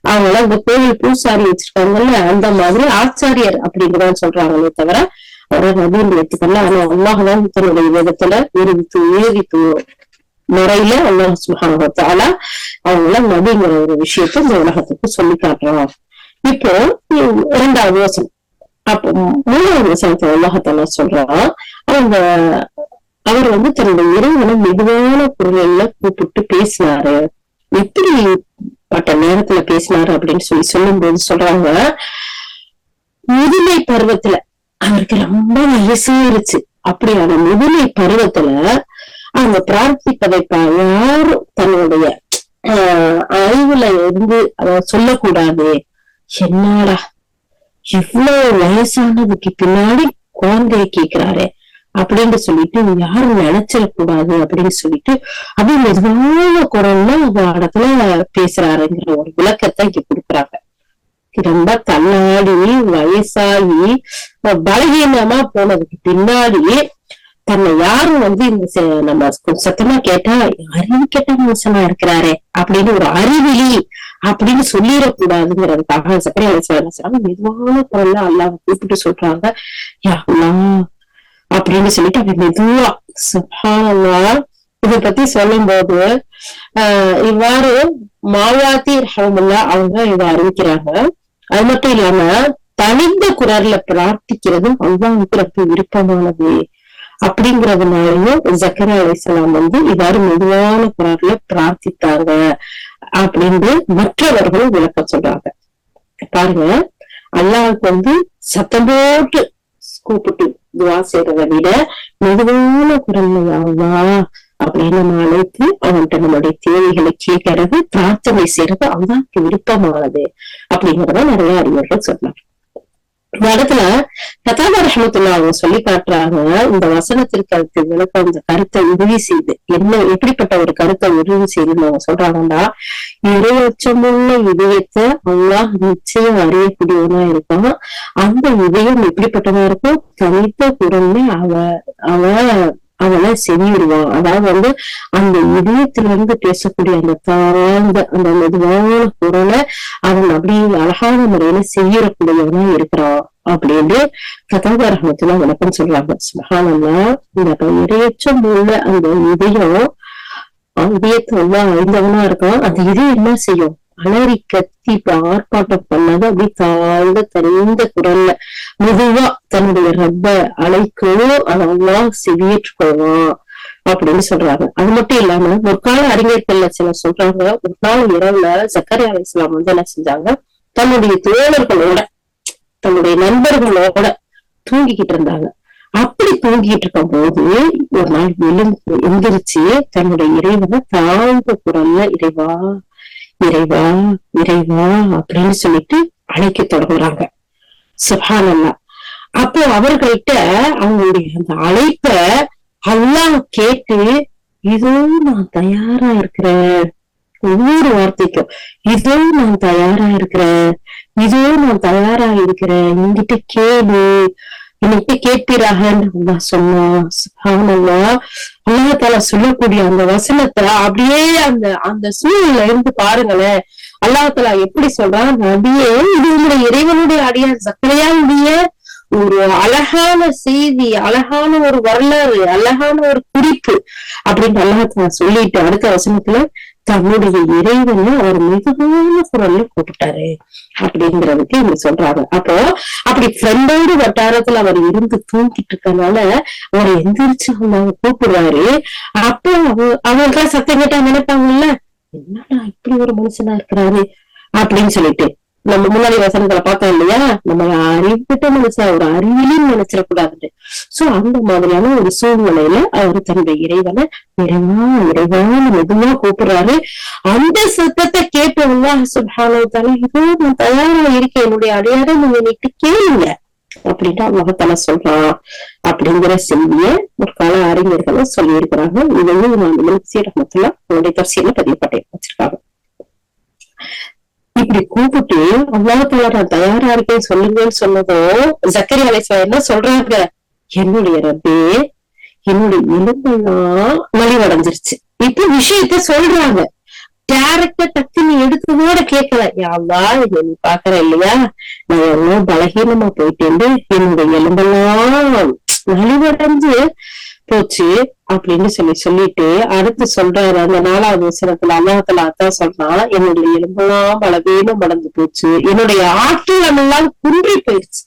அவங்களாம் இந்த கோவில் பூசாரி வச்சிருக்காங்கல்ல, அந்த மாதிரி ஆச்சாரியர் அப்படிங்கிறதான் சொல்றாங்களே தவிர அவரை நபின்னு ஏத்துக்கல. ஆனா அல்லாஹ்தான் தன்னுடைய வேதத்துல எழுதி முறையில அல்லாஹ் சுப்ஹானஹு வ தஆலா அவங்கள நபிங்கிற ஒரு விஷயத்த இந்த உலகத்துக்கு சொல்லி காட்டுறான். இப்போ 2வது வசனம். அப்போ 3வது வசனத்தை அல்லாஹ் தஆலா சொல்றான், அவர் தன்னுடைய இறைவனை மெதுவான குரல்ல கூப்பிட்டு பேசினாரு. எப்படி பட்ட நேரத்துல பேசினாரு அப்படின்னு சொல்லும் போது சொல்றாங்க, முதுமை பருவத்துல அவருக்கு ரொம்ப வயசாயிருச்சு. அப்படியான முதுமை பருவத்துல அவங்க பிரார்த்திப்பதை யாரும் தன்னுடைய அறிவுல இருந்து அத சொல்லக்கூடாது. என்னடா இவ்வளவு வயசானதுக்கு பின்னாடி குழந்தைய கேட்கிறாரு அப்படின்னு சொல்லிட்டு யாரும் நினைச்சிடக்கூடாது அப்படின்னு சொல்லிட்டு அப்படியே மெதுவான குரல்ல அந்த இடத்துல பேசுறாருங்கிற ஒரு விளக்கத்தை இங்க கொடுக்குறாங்க. ரொம்ப தள்ளாடி வயசாகி பலகீனமா போனதுக்கு பின்னாடி தன்னை யாரும் இந்த நம்ம சத்தமா கேட்டா அறிவு கெட்ட மனுஷனா இருக்கிறாரே அப்படின்னு ஒரு அறிவிலி அப்படின்னு சொல்லிடக்கூடாதுங்கிறதுக்காக சக்கரை அலிஸ்லாம் மெதுவான குரல்ல அல்லாஹ் கூப்பிட்டு சொல்றாங்க, யா அல்லாஹ் அப்படின்னு சொல்லிட்டு அப்படி மெதுவா சுப்ஹானல்லாஹ் இத பத்தி சொல்லும் போது இவ்வாறு மாவாத்தி ரஹ்மத்துல்லாஹ் அவங்க இதை அறிவிக்கிறாங்க. அது மட்டும் இல்லாம தனிந்த குரல்ல பிரார்த்திக்கிறதும் அல்லாஹ்வுக்கு ரொம்ப விருப்பமானது அப்படிங்கறதுனாலயும் ஜக்கரியா அலைஹிஸ்ஸலாம் இவ்வாறு மெதுவான குரல்ல பிரார்த்தித்தாங்க அப்படின்னு மற்றவர்களும் விளக்கம் சொல்றாங்க. பாருங்க, அல்லாஹ்வுக்கு சத்தம் போட்டு கூப்பிட்டு துவா செய்யறதை விட மெதுவான குரல்ல அல்லாஹ் அப்படின்னு நம்ம அழைத்து அவன்கிட்ட நம்மளுடைய தேவைகளை கேட்கறது, பிரார்த்தனை செய்யறது அல்லாஹ்வுக்கு விருப்பமானது அப்படிங்கறத நிறைய அறிஞர்கள் சொன்னாங்க. இந்த இடத்துல கதாதா ரஹ்மத்துல்லாஹ் அவங்க சொல்லி காட்டுறாங்க, இந்த வசனத்திற்கு அதுக்கு விளக்கம் இந்த கருத்தை உறுதி செய்து எப்படிப்பட்ட ஒரு கருத்தை உறுதி செய்துன்னு அவங்க சொல்றாங்கன்னா, இறையச்சமுள்ள இதயத்தை அல்லாஹ் நிச்சயம் அறியக்கூடியவனா இருக்கான். அந்த இதயம் எப்படிப்பட்டதா இருக்கும், தனித்த குரல்ல அவனை செவிடுவான். அதாவது அந்த இதயத்துல இருந்து பேசக்கூடிய அந்த தாழ்ந்த அந்த மெதுவான குரலை அவன் அப்படி அழகான முறையில செய்யக்கூடியவனா இருக்கிறான் அப்படின்னு கதாதா ரஹ்மத்துல்லாஹ் விளக்கம் சொல்றாங்க. சுப்ஹானல்லாஹ், இந்த இறையச்சம் உள்ள அந்த இதயத்தை அறிந்தவனா இருக்கான். அந்த இதயம் என்ன செய்யும், அலறி கத்தி ஆர்ப்பாட்டம் பண்ணாத அப்படி தாழ்ந்த தனிந்த குரல்ல மெதுவா தன்னுடைய ரப்ப அழைக்கவும் அதெல்லாம் செவியேற்றுக்கோவான் அப்படின்னு சொல்றாங்க. அது மட்டும் இல்லாம முற்கால அறிஞர்கள்ல சிலர் சொல்றாங்க, ஒரு நாள் இரவுல ஜக்கரியா அலைஹிஸ்ஸலாம் என்ன செஞ்சாங்க, தன்னுடைய தோழர்களோட தன்னுடைய நண்பர்களோட தூங்கிக்கிட்டு இருந்தாங்க. அப்படி தூங்கிட்டு இருக்கும் போது ஒரு நாள் எந்திரிச்சு தன்னுடைய இறைவனை தாழ்ந்த குரல்ல இறைவா இறைவா இறைவா அப்படின்னு சொல்லிட்டு அழைக்க தொடங்குறாங்க. சுப்ஹானல்லாஹ். அப்போ அவர்கள்ட்ட அவங்களுடைய அந்த அழைப்ப அல்லாஹ் கேட்டு, இதோ நான் தயாரா இருக்கிறேன், ஒவ்வொரு வார்த்தைக்கும் இதோ நான் தயாரா இருக்கிறேன், இதோ நான் தயாரா இருக்கிறேன், என்கிட்ட கேளு, என்கிட்ட கேட்பீராகன்னு அல்லாஹ் சொன்னான். சுப்ஹானல்லாஹ். அல்லாஹ் தஆலா சொல்லக்கூடிய அந்த வசனத்தை அப்படியே அந்த சூழ்நிலை இருந்து பாருங்களேன். அல்லாஹ் தஆலா எப்படி சொல்றான், நபியே இது உங்களுடைய இறைவனுடைய அடியார் ஜக்கரியாவுடைய ஒரு அழகான செய்தி, அழகான ஒரு வரலாறு, அழகான ஒரு குறிப்பு அப்படின்னு அல்லாஹ் தஆலா சொல்லிட்டு அடுத்த வசனத்துல தன்னுடைய இறைவனை அவர் மெதுவான குரல்ல கூப்பிட்டாரு அப்படிங்கிறதுக்கு இங்க சொல்றாங்க. அப்போ அப்படி ஃப்ரெண்டோடு வட்டாரத்துல அவர் இருந்து தூங்கிட்டு இருக்கனால அவரை எந்திரிச்சு அவங்க கூப்பிடுறாரு. அப்போ அவங்களுக்கெல்லாம் சத்தம் கேட்டா நினைப்பாங்கல்ல, என்னடா இப்படி ஒரு மனுஷனா இருக்கிறாரு அப்படின்னு சொல்லிட்டு. நம்ம முன்னாடி வசனங்களை பார்த்தோம் இல்லையா, நம்ம அறிவிட்ட மனுஷன் ஒரு அறிவிலையும் நினைச்சிடக்கூடாது. சோ அந்த மாதிரியான ஒரு சூழ்நிலையில அவர் தன்னுடைய இறைவனை இறைவா இறைவான்னு மெதுவா கூப்பிடுறாரு. அந்த சத்தத்தை கேட்டு அல்லாஹ் சுப்ஹானஹு வ தஆலா, இதோ நான் தயாரா இருக்கேன், என்னுடைய அடையாள நீங்க இன்னைக்கு கேளுங்க அப்படின்ட்டு அல்லாஹ் தஆலா சொல்றான் அப்படிங்கிற செய்தியை ஒரு கால அறிஞர்களும் சொல்லி இருக்கிறாங்க. இதையும் ரஹ்மத்துல்லாஹ் அவருடைய தஃசீர்ல பதிவு வச்சிருக்காங்க. இப்படி கூப்பிட்டு அல்லாஹ் தஆலா நான் தயாரா இருக்கேன் சொல்லுங்கன்னு சொன்னதும் ஜக்கரியா அலைஹிஸ்ஸலாம் என்ன சொல்றாங்க, என்னுடைய ரப்பே என்னுடைய எலும்பெல்லாம் நலிவடைஞ்சிருச்சு. இப்ப விஷயத்த சொல்றாங்க. டைரக்டா டக்குன்னு எடுத்ததோட கேட்கல, யா அல்லாஹ் இதை நீ பாக்குற இல்லையா, நான் எவ்வளவு பலகீனமா போயிட்டேன், என்னுடைய எலும்பெல்லாம் நலிவடைஞ்சு போச்சு அப்படின்னு சொல்லிட்டு அடுத்து சொல்றாரு. அந்த 4வது வசனத்துல அல்லாஹ் தஆலா அதான் சொல்றான், என்னுடைய எலும்பெல்லாம் பலவீனம் அடைஞ்சு போச்சு, என்னுடைய ஆற்றல் எல்லாம் குன்றி போயிடுச்சு.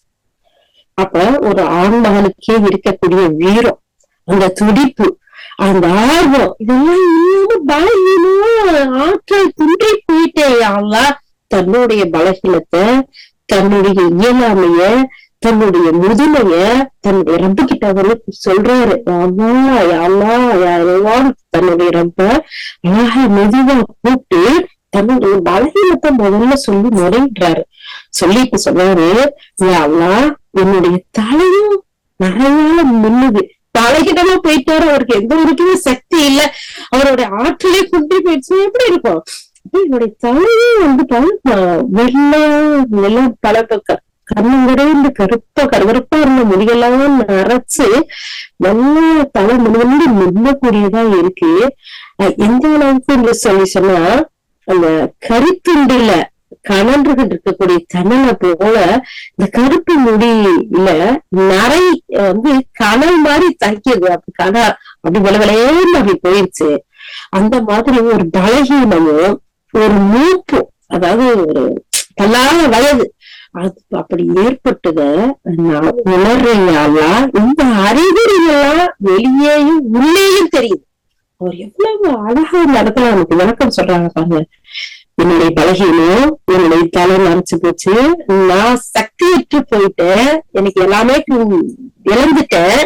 அப்ப ஒரு ஆண்மகனுக்கே இருக்கக்கூடிய வீரம், அந்த துடிப்பு, அந்த ஆர்வம், இதெல்லாம் இன்னும் பலகீனம் ஆற்றல் குன்றி போயிட்டே அல்லாஹ் தன்னுடைய பலகீனத்தை, தன்னுடைய இயலாமைய, தன்னுடைய முதுமைய தன்னுடைய ரப்ப கிட்ட அவருக்கு சொல்றாரு. தன்னுடைய ரப்ப அழகா மெதுவா கூப்பிட்டு தன்னுடைய பலகீனத்தை முதல்ல சொல்லி முறையிடுறாரு. சொல்லிட்டு சொல்றாரு, அல்லாஹ் என்னுடைய தலையும் நிறையால மின்னுது. தலைகிட்டமா போயிட்டாரு, அவருக்கு எந்த ஒருக்குமே சக்தி இல்ல, அவருடைய ஆற்றலே குண்டி போயிடுச்சு. எப்படி இருக்கும்? என்னுடைய தலையே வெள்ளம் தலை கண்ணுங்கடைந்து கருவறுப்பா இருந்த முடியெல்லாம் நரைச்சு நல்லா தலை முழுவதும் மின்னக்கூடியதா இருக்கு. எந்த அளவுக்கு சொல்லி சொன்னா, அந்த கரித்துண்டில கணன்றுகள் இருக்கக்கூடிய தணலை போல இந்த கருப்பு முடியில நரை கனல் மாதிரி தைக்கிது. அப்படி அப்படி விளவிளையன்னு அப்படி போயிடுச்சு. அந்த மாதிரி ஒரு பலகீனமும் ஒரு மூப்பும், அதாவது ஒரு பல்லாத வயது அது அப்படி ஏற்பட்டத நான் உணர்றையாலா இந்த அறிகுறிகள்லாம் வெளியேயும் உள்ளேயும் தெரியுது. அவர் எவ்வளவு அழகா இந்த இடத்துல நமக்கு விளக்கம் சொல்றாங்க பாருங்க. என்னுடைய பலகீனம், என்னுடைய தலை நரைச்சு போச்சு, நான் சக்தியற்று போயிட்டேன், எனக்கு எல்லாமே இழந்துட்டேன்.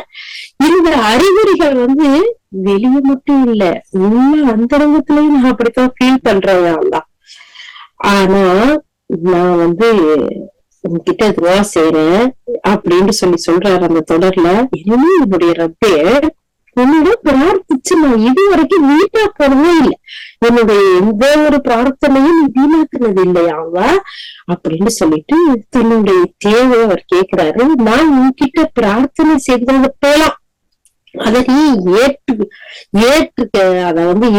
இந்த அறிகுறிகள் வெளியே மட்டும் இல்ல, உள்ள அந்தரங்கத்திலயும் நான் அப்படித்தான் ஃபீல் பண்றேன். ஆனா நான் உங்ககிட்ட துவா செய்யறேன் அப்படின்னு சொல்றாரு அந்த தொடர்ல. இனிமே என்னுடைய ரப்பே உன்னிடம் பிரார்த்திச்சு நான் இதுவரைக்கும் வீட்டா போனதே இல்லை, என்னுடைய எந்த ஒரு பிரார்த்தனையும் வீணாக்குனது இல்லையாவா அப்படின்னு சொல்லிட்டு தன்னுடைய தேவை அவர் கேட்கிறாரு. நான் உன்கிட்ட பிரார்த்தனை செய்தது போலாம், அதை நீ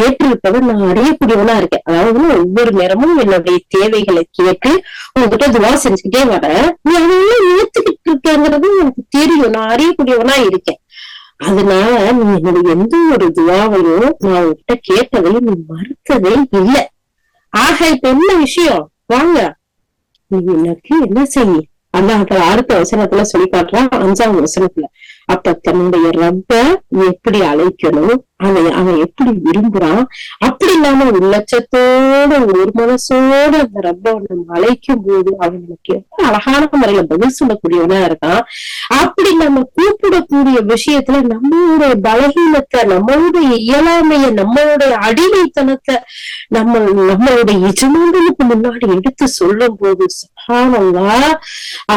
ஏற்றிருப்பதை நான் அறியக்கூடியவனா இருக்கேன். அதாவது ஒவ்வொரு நேரமும் என்னுடைய தேவைகளை கேட்டு உங்ககிட்ட துவா செஞ்சுக்கிட்டே வர, நீ அதெல்லாம் ஏத்துக்கிட்டு இருக்கேங்கிறது எனக்கு தெரியும், நான் அறியக்கூடியவனா இருக்கேன். அதனால நீ என்னுடைய எந்த ஒரு துவாவையும் நான் உங்ககிட்ட கேட்டதையும் நீ மறுத்ததே இல்லை. ஆக இப்ப என்ன விஷயம், வாங்க நீ எனக்கு என்ன செய்ய அல்லாஹ் அடுத்த வசனத்துல சொல்லி காட்டுறான், 5ஆவது வசனத்துல. அப்ப தன்னுடைய ரப்ப எப்படி அழைக்கணும், அவன் எப்படி விரும்புறான், அப்படி இல்லாம உள்ளச்சத்தோட ஒரு மனசோட அந்த ரப்ப நம்ம அழைக்கும் போது அவன் நமக்கு எவ்வளவு அழகான முறையில பதில் சொல்லக்கூடியவனா இருக்கான். அப்படி நம்ம கூப்பிடக்கூடிய விஷயத்துல நம்மளுடைய பலகீனத்தை, நம்மளுடைய இயலாமைய, நம்மளுடைய அடிமைத்தனத்தை நம்மளுடைய எஜமானனுக்கு முன்னாடி எடுத்து சொல்லும் போது சுப்ஹானல்லாஹ்,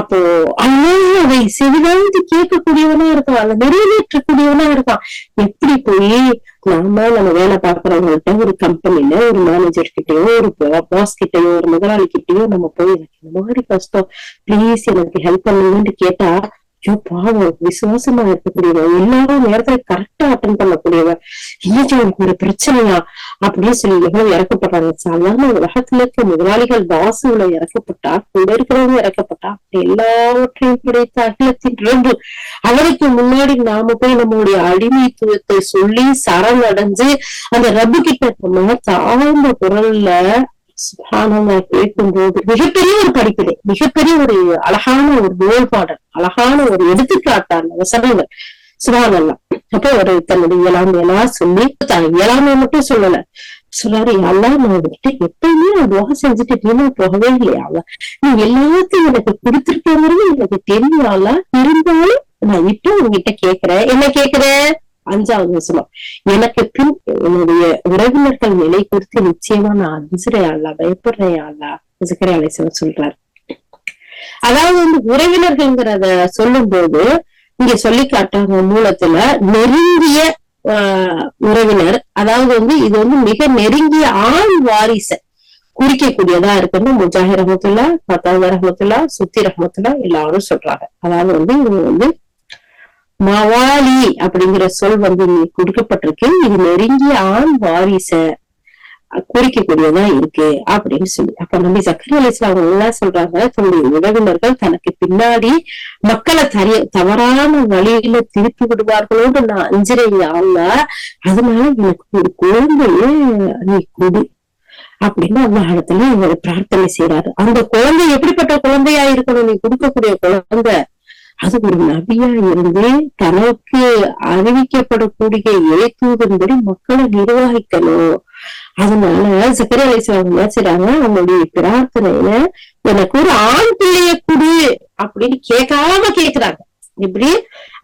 அப்போ அதை சிறிதாவது கேட்கக்கூடியவனா இருக்கான், அதை நிறைவேற்றக்கூடியவனா இருக்கான். எப்படி போய் நம்ம வேலை பாக்குறவங்கள்ட்ட, ஒரு கம்பெனில ஒரு மேனேஜர் கிட்டயோ, ஒரு பாஸ் கிட்டயோ, ஒரு முதலாளி கிட்டயோ நம்ம போய் எனக்கு இந்த மாதிரி கஷ்டம், பிளீஸ் எனக்கு ஹெல்ப் பண்ணுங்கன்னு கேட்டா, ஐயோ பாவம், விசுவாசமா இருக்கக்கூடியவன், எல்லா நேரத்துல கரெக்டா அட்டன் பண்ணக்கூடியவன், இன்னைக்கு எனக்கு ஒரு பிரச்சனையா அப்படின்னு சொல்லி எவ்வளவு இறக்கப்படுறாங்க. சாதாரண உலகத்துல இருக்க முதலாளிகள் பாசுகளை இறக்கப்பட்டா, கூட இருக்கிறவங்க இறக்கப்பட்டா, எல்லாவற்றையும் கிடைத்த அகிலத்தின் ரப்பு அவருக்கு முன்னாடி நாம போய் நம்மளுடைய அடிமைத்துவத்தை சொல்லி சரணடைஞ்சு அந்த ரப்பு கிட்ட நம்ம தாழ்ந்த குரல்ல கேட்கும் போது மிகப்பெரிய ஒரு படிப்பினை, மிகப்பெரிய ஒரு அழகான ஒரு நூல்பாடல், அழகான ஒரு எடுத்துக்காட்டான வசனங்கள். சுபானல்லாம் அப்ப ஒரு தன்னுடைய இயலாமையெல்லாம் சொல்லி, இயலாமையை மட்டும் சொல்லல, சொல்றாரு, எல்லாம் நான் வந்துட்டு எப்பயுமே நான் துவா செஞ்சுட்டு வீணா போகவே இல்லையாவ, நீ எல்லாத்தையும் எனக்கு கொடுத்துருக்கேங்கிறது எனக்கு தெரியால, இருந்தாலும் நான் இப்ப உங்ககிட்ட கேக்குறேன். என்ன கேக்குறேன்? 5ஆவது வசனம், எனக்கு பின் என்னுடைய உறவினர்கள் நிலை குறித்து நிச்சயமா நான் அஞ்சுறையாளா, பயப்படுறையாளா ஜக்கரியா அலைஹிஸ்ஸலாம் சொல்றாரு. அதாவது உறவினர்கள்ங்கிறத சொல்லும் போது இங்க சொல்லி காட்டாங்க மூலத்துல நெருங்கிய உறவினர், அதாவது இது மிக நெருங்கிய ஆண் வாரிச குறிக்கக்கூடியதா இருக்குன்னு முஜாஹிர் ரஹ்மத்துல்லா, ஃபத்தாவா ரஹ்மத்துல்லா, சுத்தி ரஹ்மத்துல்லா எல்லாரும் சொல்றாங்க. அதாவது இது மவாலி அப்படிங்கிற சொல் கொடுக்கப்பட்டிருக்கு, இது நெருங்கிய ஆண் வாரிச குறிக்கக்கூடியதா இருக்கு அப்படின்னு சொல்லி. அப்ப நபி ஜக்கரியா அலைஹிஸ்ஸலாம் அவங்க என்ன சொல்றாங்க, தன்னுடைய உறவினர்கள் தனக்கு பின்னாடி மக்களை தவறான வழியில திருப்பி விடுவார்களோடு நான் அஞ்சுறேன் அல்லாஹ், அதனால எனக்கு ஒரு குழந்தைய நீ கொடு அப்படின்னு அந்த இடத்துல இவர் பிரார்த்தனை செய்யறாரு. அந்த குழந்தை எப்படிப்பட்ட குழந்தையா இருக்கணும், நீ கொடுக்கக்கூடிய குழந்தை அது ஒரு நபியா இருந்து தனக்கு அறிவிக்கப்படக்கூடிய இறைத்தூதன்படி மக்களை நிர்வகிக்கணும். அதனால ஜக்கரியா அலைஹிஸ்ஸலாம் என்ன செய்றாங்க, அவங்களுடைய பிரார்த்தனையில எனக்கு ஒரு ஆண் பிள்ளைய கொடு அப்படின்னு கேட்காம கேக்குறாங்க. இப்படி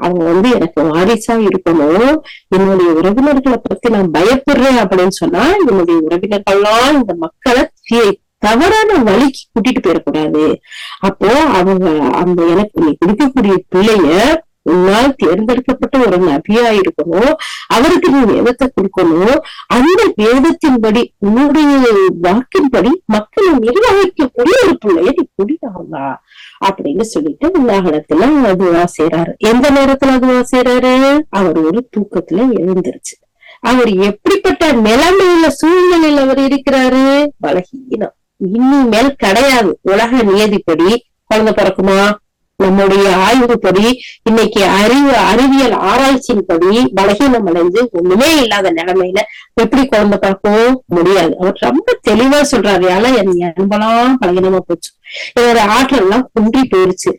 அவங்க எனக்கு வாரிசா இருக்கணும், என்னுடைய உறவினர்களை பத்தி நான் பயப்படுறேன் அப்படின்னு சொன்னா, என்னுடைய உறவினர்கள்லாம் இந்த மக்களை தவறான வழிக்கு கூட்டிட்டு போயிடக்கூடாது. அப்போ அவங்க அந்த எனக்கு நீ கொடுக்கக்கூடிய பிள்ளைய உன்னால் தேர்ந்தெடுக்கப்பட்ட ஒரு நபியா இருக்கணும், அவருக்கு நீ வேதத்தை கொடுக்கணும், அந்த வேதத்தின்படி உன்னுடைய வாக்கின்படி மக்களை நிர்வகிக்கக்கூடிய ஒரு பிள்ளைய நீ குடியாங்களா அப்படின்னு சொல்லிட்டு உலகத்துல அதுவா செய்யறாரு. எந்த நேரத்துல அதுவா செய்யறாரு? அவர் ஒரு தூக்கத்துல எழுந்துருச்சு. அவர் எப்படிப்பட்ட நிலைமையில சூழ்நிலையில் அவர் இருக்கிறாரு? பலகீனம். இனிமேல் கிடையாது. உலக நியதிப்படி குழந்தை பிறக்குமா? நம்முடைய ஆய்வுப்படி, இன்னைக்கு அறிவியல் ஆராய்ச்சியின் படி பலகீனம் அடைஞ்சு ஒண்ணுமே இல்லாத நிலைமையில எப்படி குழந்தை பார்க்கவும் முடியாது. அவர் ரொம்ப தெளிவா சொல்றாரு, ஏன்னா என் அன்பெல்லாம் பலகீனமா போச்சு, என்னோட ஆற்றல் எல்லாம் குன்றி போயிருச்சு,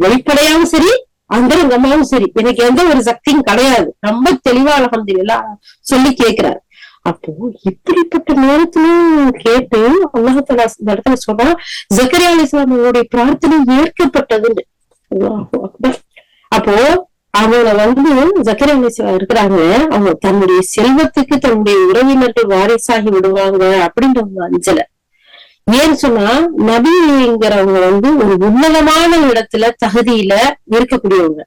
வெளிப்படையாவும் சரி அந்தரங்கமாவும் சரி எனக்கு எந்த ஒரு சக்தியும் கிடையாது, ரொம்ப தெளிவா அல்ஹம்துலில்லாஹ் சொல்லி கேட்கிறாரு. அப்போ இப்படிப்பட்ட நேரத்திலும் கேட்டு அல்லாஹ் தஆலா இந்த இடத்துல சொன்னா, ஜக்கரியா அலைஹிஸ்ஸலாம் அவங்களுடைய பிரார்த்தனை ஏற்கப்பட்டதுன்னு. அல்லாஹு அக்பர். அப்போ அவங்க ஜக்கரியா அலைஹிஸ்ஸலாம் இருக்கிறாங்க, அவங்க தன்னுடைய செல்வத்துக்கு தன்னுடைய உறவினர்கள் வாரிசாகி விடுவாங்க அப்படின்றவங்க அஞ்சல. ஏன்னு சொன்னா, நபிங்கிறவங்க ஒரு உன்னதமான இடத்துல தகுதியில இருக்கக்கூடியவங்க.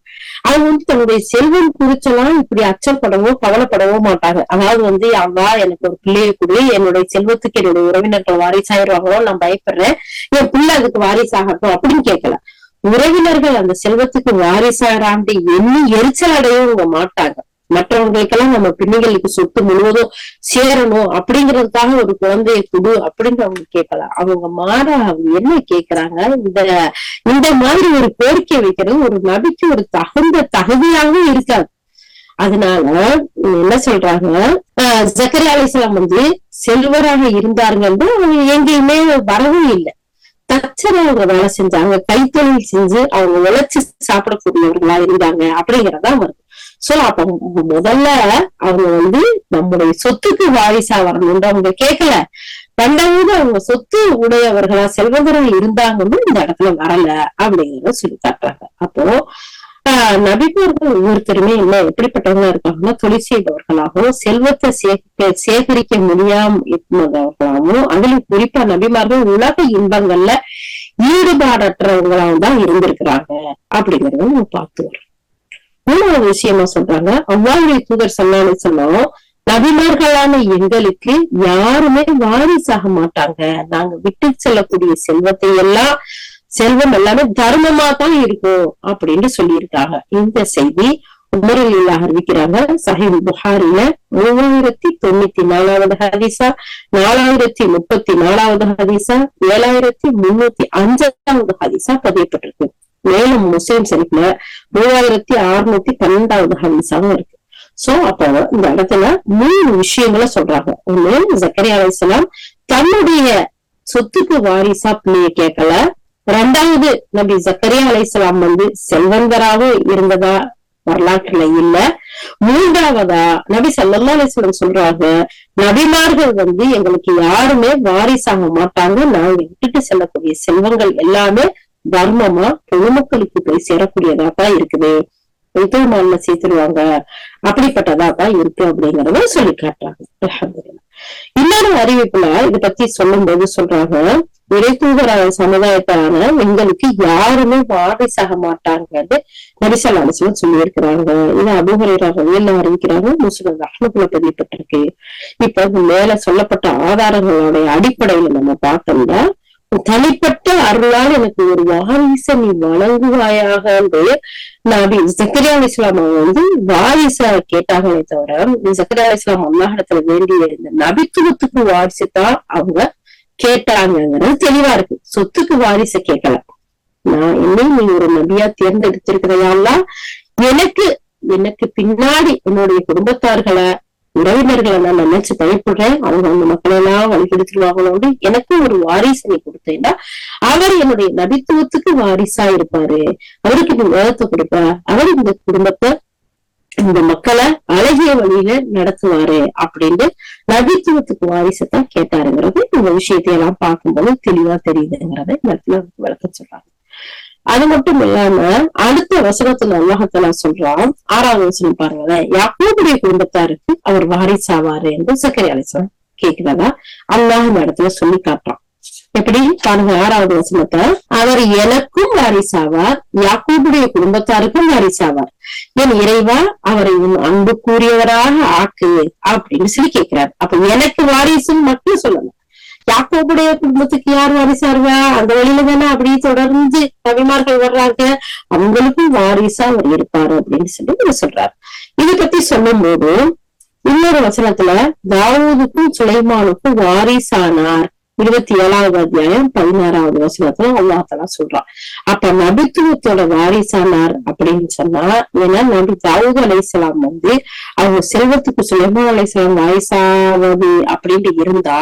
அவங்க தன்னுடைய செல்வம் குறிச்செல்லாம் இப்படி அச்சப்படவோ கவலைப்படவோ மாட்டாங்க. அதாவது யாவா எனக்கு ஒரு பிள்ளைய கொடு, என்னுடைய செல்வத்துக்கு என்னுடைய உறவினர்கள் வாரிசாயிருவாங்களோ நான் பயப்படுறேன், என் பிள்ளை அதுக்கு வாரிசாகட்டும் அப்படின்னு கேட்கல. உறவினர்கள் அந்த செல்வத்துக்கு வாரிசாராண்டு எண்ணி எரிச்சல் அடையவும் மாட்டாங்க. மற்றவங்களுக்கெல்லாம் நம்ம பிள்ளைகளுக்கு சொத்து முழுவதும் சேரணும் அப்படிங்கிறதுக்காக ஒரு குழந்தைய கொடு அப்படின்னு அவங்க கேட்கலாம். அவங்க மாறா அவங்க என்ன கேட்கிறாங்க, இந்த மாதிரி ஒரு கோரிக்கை வைக்கிறது ஒரு நபிக்கு ஒரு தகுதியாகவும் இருக்காது. அதனால என்ன சொல்றாங்க, ஜக்கரியா அலைஹிஸ்ஸலாம் செல்வராக இருந்தாருங்க, அவங்க எங்கேயுமே வரவும் இல்லை. தச்சரா அவங்க வேலை செஞ்சாங்க, கைத்தொழில் செஞ்சு அவங்க உழைச்சு சாப்பிடக்கூடியவர்களா இருந்தாங்க அப்படிங்கறதா வருது. சோ அப்ப முதல்ல அவங்க நம்முடைய சொத்துக்கு வாரிசா வரணும்னு அவங்க கேட்கல. ரெண்டாவது அவங்க சொத்து உடையவர்களா செல்வந்தரா இருந்தாங்கன்னு இந்த இடத்துல வரல அப்படிங்கறத சொல்லி காட்டுறாங்க. அப்போ நபிமார்கள் ஒவ்வொருத்தருமே எப்படிப்பட்டவங்களா இருக்காங்கன்னா, தொழில் செய்தவர்களாகவும் செல்வத்தை சேகரிக்க முடியாம இருந்தவர்களாகவும், அதுல குறிப்பா நபிமார்கள் உலக இன்பங்கள்ல ஈடுபாடற்றவங்களாவும் தான் இருந்திருக்கிறாங்க அப்படிங்கறத நம்ம பார்த்து வரோம். மூணாவது விஷயமா சொல்றாங்க, அல்லாஹ்வுடைய தூதர் ஸல்லல்லாஹு அலைஹி வஸல்லம், நபிமார்களான எங்களுக்கு யாருமே வாரிசாக மாட்டாங்க, நாங்க விட்டு செல்லக்கூடிய செல்வம் எல்லாமே தர்மமா தான் இருக்கும் அப்படின்னு சொல்லியிருக்காங்க. இந்த செய்தி உமர் ரலியல்லாஹு அறிவிக்கிறாங்க. சஹீஹ் புகாரில 3094வது ஹதீஸா, 4034வது ஹதீஸா, 7305வது ஹதீஸா பதியப்பட்டிருக்கு. மேலும் முஸ்லிம் ஷரீஃப்ல 3612வது ஹதீஸாவும் இருக்கு. சோ அப்ப இந்த இடத்துல 3 விஷயங்களை சொல்றாங்க. ஒண்ணு, ஜக்கரியா அலைஹிஸ்ஸலாம் தன்னுடைய சொத்துக்கு வாரிசா பிள்ளைய கேட்கல. ரெண்டாவது, நபி ஜக்கரியா அலைஹிஸ்ஸலாம் செல்வந்தராக இருந்ததா வரலாற்றுல இல்ல. மூன்றாவதா, நபி ஸல்லல்லாஹு அலைஹி வஸல்லம் சொல்றாங்க, நபிமார்கள் எங்களுக்கு யாருமே வாரிசாக மாட்டாங்க, நாங்க விட்டுட்டு செல்லக்கூடிய செல்வங்கள் எல்லாமே தர்மமா பொதுமக்களுக்கு போய் சேரக்கூடியதா தான் இருக்குது, எதிர்மான்ல சேர்த்துருவாங்க, அப்படிப்பட்டதா தான் இருக்கு அப்படிங்கறத சொல்லி காட்டுறாங்க. அல்ஹம்துலில்லாஹ். இன்னொரு அறிவிப்புல இதை பத்தி சொல்லும் போது சொல்றாங்க, இறைத்தூதர் சமுதாயத்தான எங்களுக்கு யாருமே வாரிசாக மாட்டாங்கன்னு நபி ஸல்லல்லாஹு அலைஹி வஸல்லம் சொல்லி இருக்கிறாங்க. இதை அபூ ஹுரைரா ரலியல்லாஹு அறிவிக்கிறாங்க. முஸ்லிம் அஹ்மதுல பதியப்பட்டிருக்கு. இப்ப மேல சொல்லப்பட்ட ஆதாரங்களுடைய அடிப்படையில நம்ம பார்த்தோம்னா, தனிப்பட்ட அருளால் எனக்கு ஒரு வாரிசை நீ வழங்குவாயாக நபி ஜக்கரியா அலைஹிஸ்ஸலாம் வாரிசா கேட்டாங்களே தவிர, ஜக்கரியா அலைஹிஸ்ஸலாம் அல்லாஹ் இடத்துல வேண்டிய இந்த நபித்துவத்துக்கு வாரிசுதான் அவங்க கேட்டாங்கிறது தெளிவா இருக்கு. சொத்துக்கு வாரிசு கேட்கல. நான் நீ ஒரு நபியா தேர்ந்தெடுத்திருக்கிறதா, எனக்கு பின்னாடி என்னுடைய குடும்பத்தார்களை உறவினர்களை நான் நினைச்சு பயப்படுறேன், அவங்க அந்த மக்களை எல்லாம் வழிகெடுத்துருவாங்களோடு எனக்கு ஒரு வாரிசு நீ கொடுத்தேன்னா அவர் என்னுடைய நபித்துவத்துக்கு வாரிசா இருப்பாரு, அவருக்கு நீ வேதத்தை கொடுப்ப, அவர் இந்த குடும்பத்தை இந்த மக்களை அழகிய வழியில நடத்துவாரு அப்படின்னு நபித்துவத்துக்கு வாரிசத்தான் கேட்டாருங்கிறது இந்த விஷயத்தையெல்லாம் பார்க்கும்போது தெளிவா தெரியுதுங்கிறத இந்த இடத்துல விளக்க சொல்றாங்க. அது மட்டும் இல்லாம அடுத்த வசனத்துல அல்லாஹ் தஆலா சொல்றான், 6வது வசனம் பாருங்களேன், யாக்கூபுடைய குடும்பத்தாருக்கு அவர் வாரிசாவாரு என்று ஜக்கரியா அலைஹிஸ்ஸலாம் கேட்கிறதா அல்லாஹ் இந்த இடத்துல சொல்லி காட்டுறான். எப்படி பாருங்க, 6வது வசனத்தை, அவர் எனக்கும் வாரிசாவார், யாக்கோபுடைய குடும்பத்தாருக்கும் வாரிசாவார், என் இறைவா அவரை அன்பு கூறியவராக ஆக்கு அப்படின்னு சொல்லி கேட்கிறார். அப்ப எனக்கு வாரிசுன்னு மட்டும் சொல்லணும். யாக்கோபுடைய குடும்பத்துக்கு யார் வாரிசாருவா? அந்த வழியில தானே அப்படி தொடர்ந்து நபிமார்கள் வர்றாங்க, அவங்களுக்கும் வாரிசா அவர் இருப்பாரு அப்படின்னு சொல்லி சொல்றாரு. இதை பத்தி சொல்லும் போது இன்னொரு வசனத்துல தாவூதுக்கும் சுலைமானுக்கும் வாரிசானார், 27வது அத்தியாயம் 16வது வசனத்துல அல்லாஹ் தஆலா சொல்றான். அப்ப நபித்துவத்தோட வாரிசானார் அப்படின்னு சொன்னா, ஏன்னா நபி தாவூத் அலைஹிஸ்ஸலாம் அவங்க செல்வத்துக்கு சுலைமான் அலைஹிஸ்ஸலாம் வாரிசாவது அப்படின்னு இருந்தா,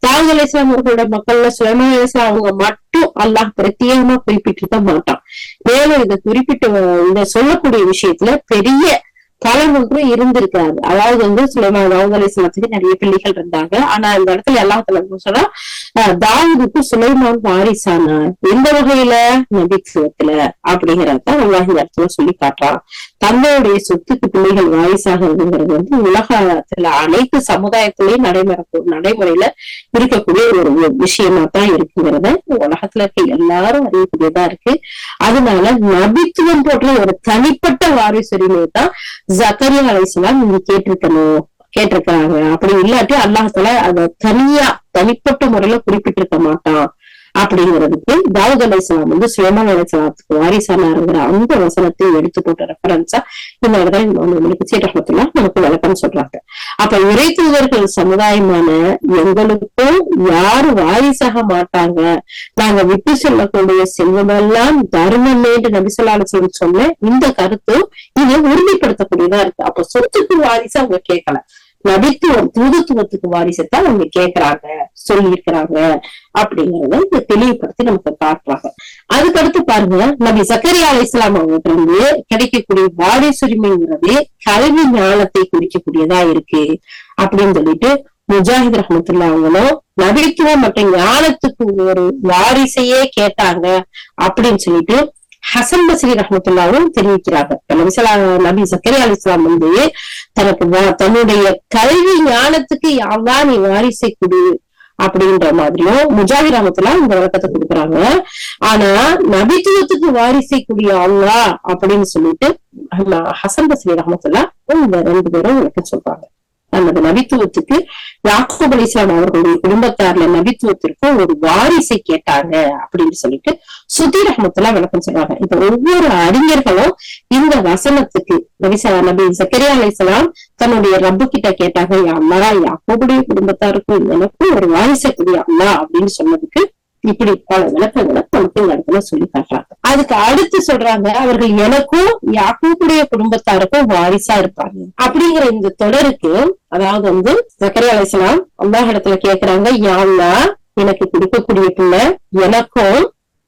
தாவூத் அலைஹிஸ்ஸலாம் அவர்களோட மக்கள்ல சுலைமான் அலைஹிஸ்ஸலாம் அவங்க மட்டும் அல்லாஹ் பிரத்யேகமா குறிப்பிட்டிருக்க மாட்டான். மேலும் இதை இத சொல்லக்கூடிய விஷயத்துல பெரிய பலன் ஒன்று இருந்திருக்காது. அதாவது சுலைமான் தாவூத் அலைஹிஸ்ஸலாத்துக்கு நிறைய பிள்ளைகள் இருந்தாங்க. ஆனா இந்த இடத்துல அல்லாஹ் தஆலா சொன்னா தாவூதுக்கு சுலைமான் வாரிசானார். எந்த வகையில? நபித்துவத்துல அப்படிங்கறத அல்லாஹ் இந்த இடத்துல சொல்லி காட்டுறான். தந்தையுடைய சொத்துக்கு பிள்ளைகள் வாரிசாக இருக்குங்கிறது உலகத்துல அனைத்து சமுதாயத்திலையும் நடைமுறையில இருக்கக்கூடிய ஒரு விஷயமா தான் இருக்குங்கிறத உலகத்துல இருக்க எல்லாரும் அறியக்கூடியதா இருக்கு. அதனால நபித்துவம் போன்ற ஒரு தனிப்பட்ட வாரிசுரிமை தான் ஜக்கரியா அலைஹிஸ்ஸலாம் நீங்க கேட்டிருக்கிறாங்க. அப்படி இல்லாட்டி அல்லாஹ் தஆலா அதை தனிப்பட்ட முறையில குறிப்பிட்டிருக்க மாட்டான். அப்படிங்கிறதுக்கு தாவூத் அலைஹிஸ்ஸலாம் சுலைமான் அலைஹிஸ்ஸலாத்துக்கு வாரிசானாருங்கிற அந்த வசனத்தை எடுத்து போட்ட ரெஃபரன்ஸா இந்த இடத்துல கசீர் ரஹ்மத்துல்லாஹ் நமக்கு விளக்கம் சொல்றாங்க. அப்ப இறை தூதர்கள் சமுதாயமான எங்களுக்கும் யாரு வாரிசாக மாட்டாங்க, நாங்க விட்டு சொல்லக்கூடிய செல்வமெல்லாம் தர்மமே என்று நபி ஸல்லல்லாஹு அலைஹி வஸல்லம் சொன்ன இந்த கருத்து இது உறுதிப்படுத்தக்கூடியதா இருக்கு. அப்ப சொத்துக்கு வாரிசா அவங்க கேட்கல, நபித்துவம் தூதுத்துவத்துக்கு வாரிசத்தான் அவங்க கேட்கிறாங்க, சொல்லி இருக்கிறாங்க அப்படிங்கறத இங்க தெளிவுபடுத்தி நமக்கு காட்டுறாங்க. அதுக்கடுத்து பாருங்க, நபி ஜக்கரியா அலைஹிஸ்ஸலாம் அவங்களுக்கு கிடைக்கக்கூடிய வாரிசுரிமைங்கிறது கல்வி ஞானத்தை குறிக்கக்கூடியதா இருக்கு அப்படின்னு சொல்லிட்டு முஜாஹித் ரஹ்மத்துல்லாஹ் அவங்களும் நபித்துவம் மற்றும் ஞானத்துக்கு ஒரு வாரிசையே கேட்டாங்க அப்படின்னு சொல்லிட்டு ஹசன் பஸ்ரி ரஹ்மத்துல்லாஹும் தெரிவிக்கிறாங்க. நபி ஜக்கரியா அலைஹிஸ்ஸலாம் தன்னுடைய கல்வி ஞானத்துக்கு யாவ்தான் நீ வாரிசை கொடு அப்படின்ற மாதிரியும் முஜாஹித் ரஹ்மத்துல்லாஹ் இந்த விளக்கத்தை கொடுக்குறாங்க. ஆனா நபித்துவத்துக்கு வாரிசை கூடிய அல்லாஹ் அப்படின்னு சொல்லிட்டு ஹசன் பஸ்ரி ரஹ்மத்துல்லாஹ் இந்த 2 பேரும் விளக்கம் சொல்றாங்க. நமது நபித்துவத்துக்கு யாக்கூப் அலைஹிஸ்ஸலாம் அவர்களுடைய குடும்பத்தார்ல நபித்துவத்திற்கும் ஒரு வாரிசை கேட்டாங்க அப்படின்னு சொல்லிட்டு சுத்தி ரஹ்மத்துல்லாஹ் விளக்கம் சொல்றாங்க. இப்ப ஒவ்வொரு அறிஞர்களும் இந்த வசனத்துக்கு நபி ஜக்கரியா அலைஹிஸ்ஸலாம் தன்னுடைய ரப்பு கிட்ட கேட்டாங்க, அல்லாஹ் யாக்கூபுடைய குடும்பத்தாருக்கும் எனக்கும் ஒரு வாரிசை கூடிய அல்லாஹ் அப்படின்னு சொன்னதுக்கு இப்படி பல விளக்கங்களை நமக்கு இந்த இடத்துல சொல்லி காட்டுறாங்க. அதுக்கு அடுத்து சொல்றாங்க, அவர்கள் எனக்கும் யாக்கூபுடைய குடும்பத்தாருக்கும் வாரிசா இருப்பாங்க அப்படிங்கிற இந்த தொடருக்கு, அதாவது ஜக்கரியா அலைஹிஸ்ஸலாம் அல்லாஹ் இடத்துல கேக்குறாங்க, யா அல்லாஹ் எனக்கு கொடுக்கக்கூடிய பிள்ளை எனக்கும்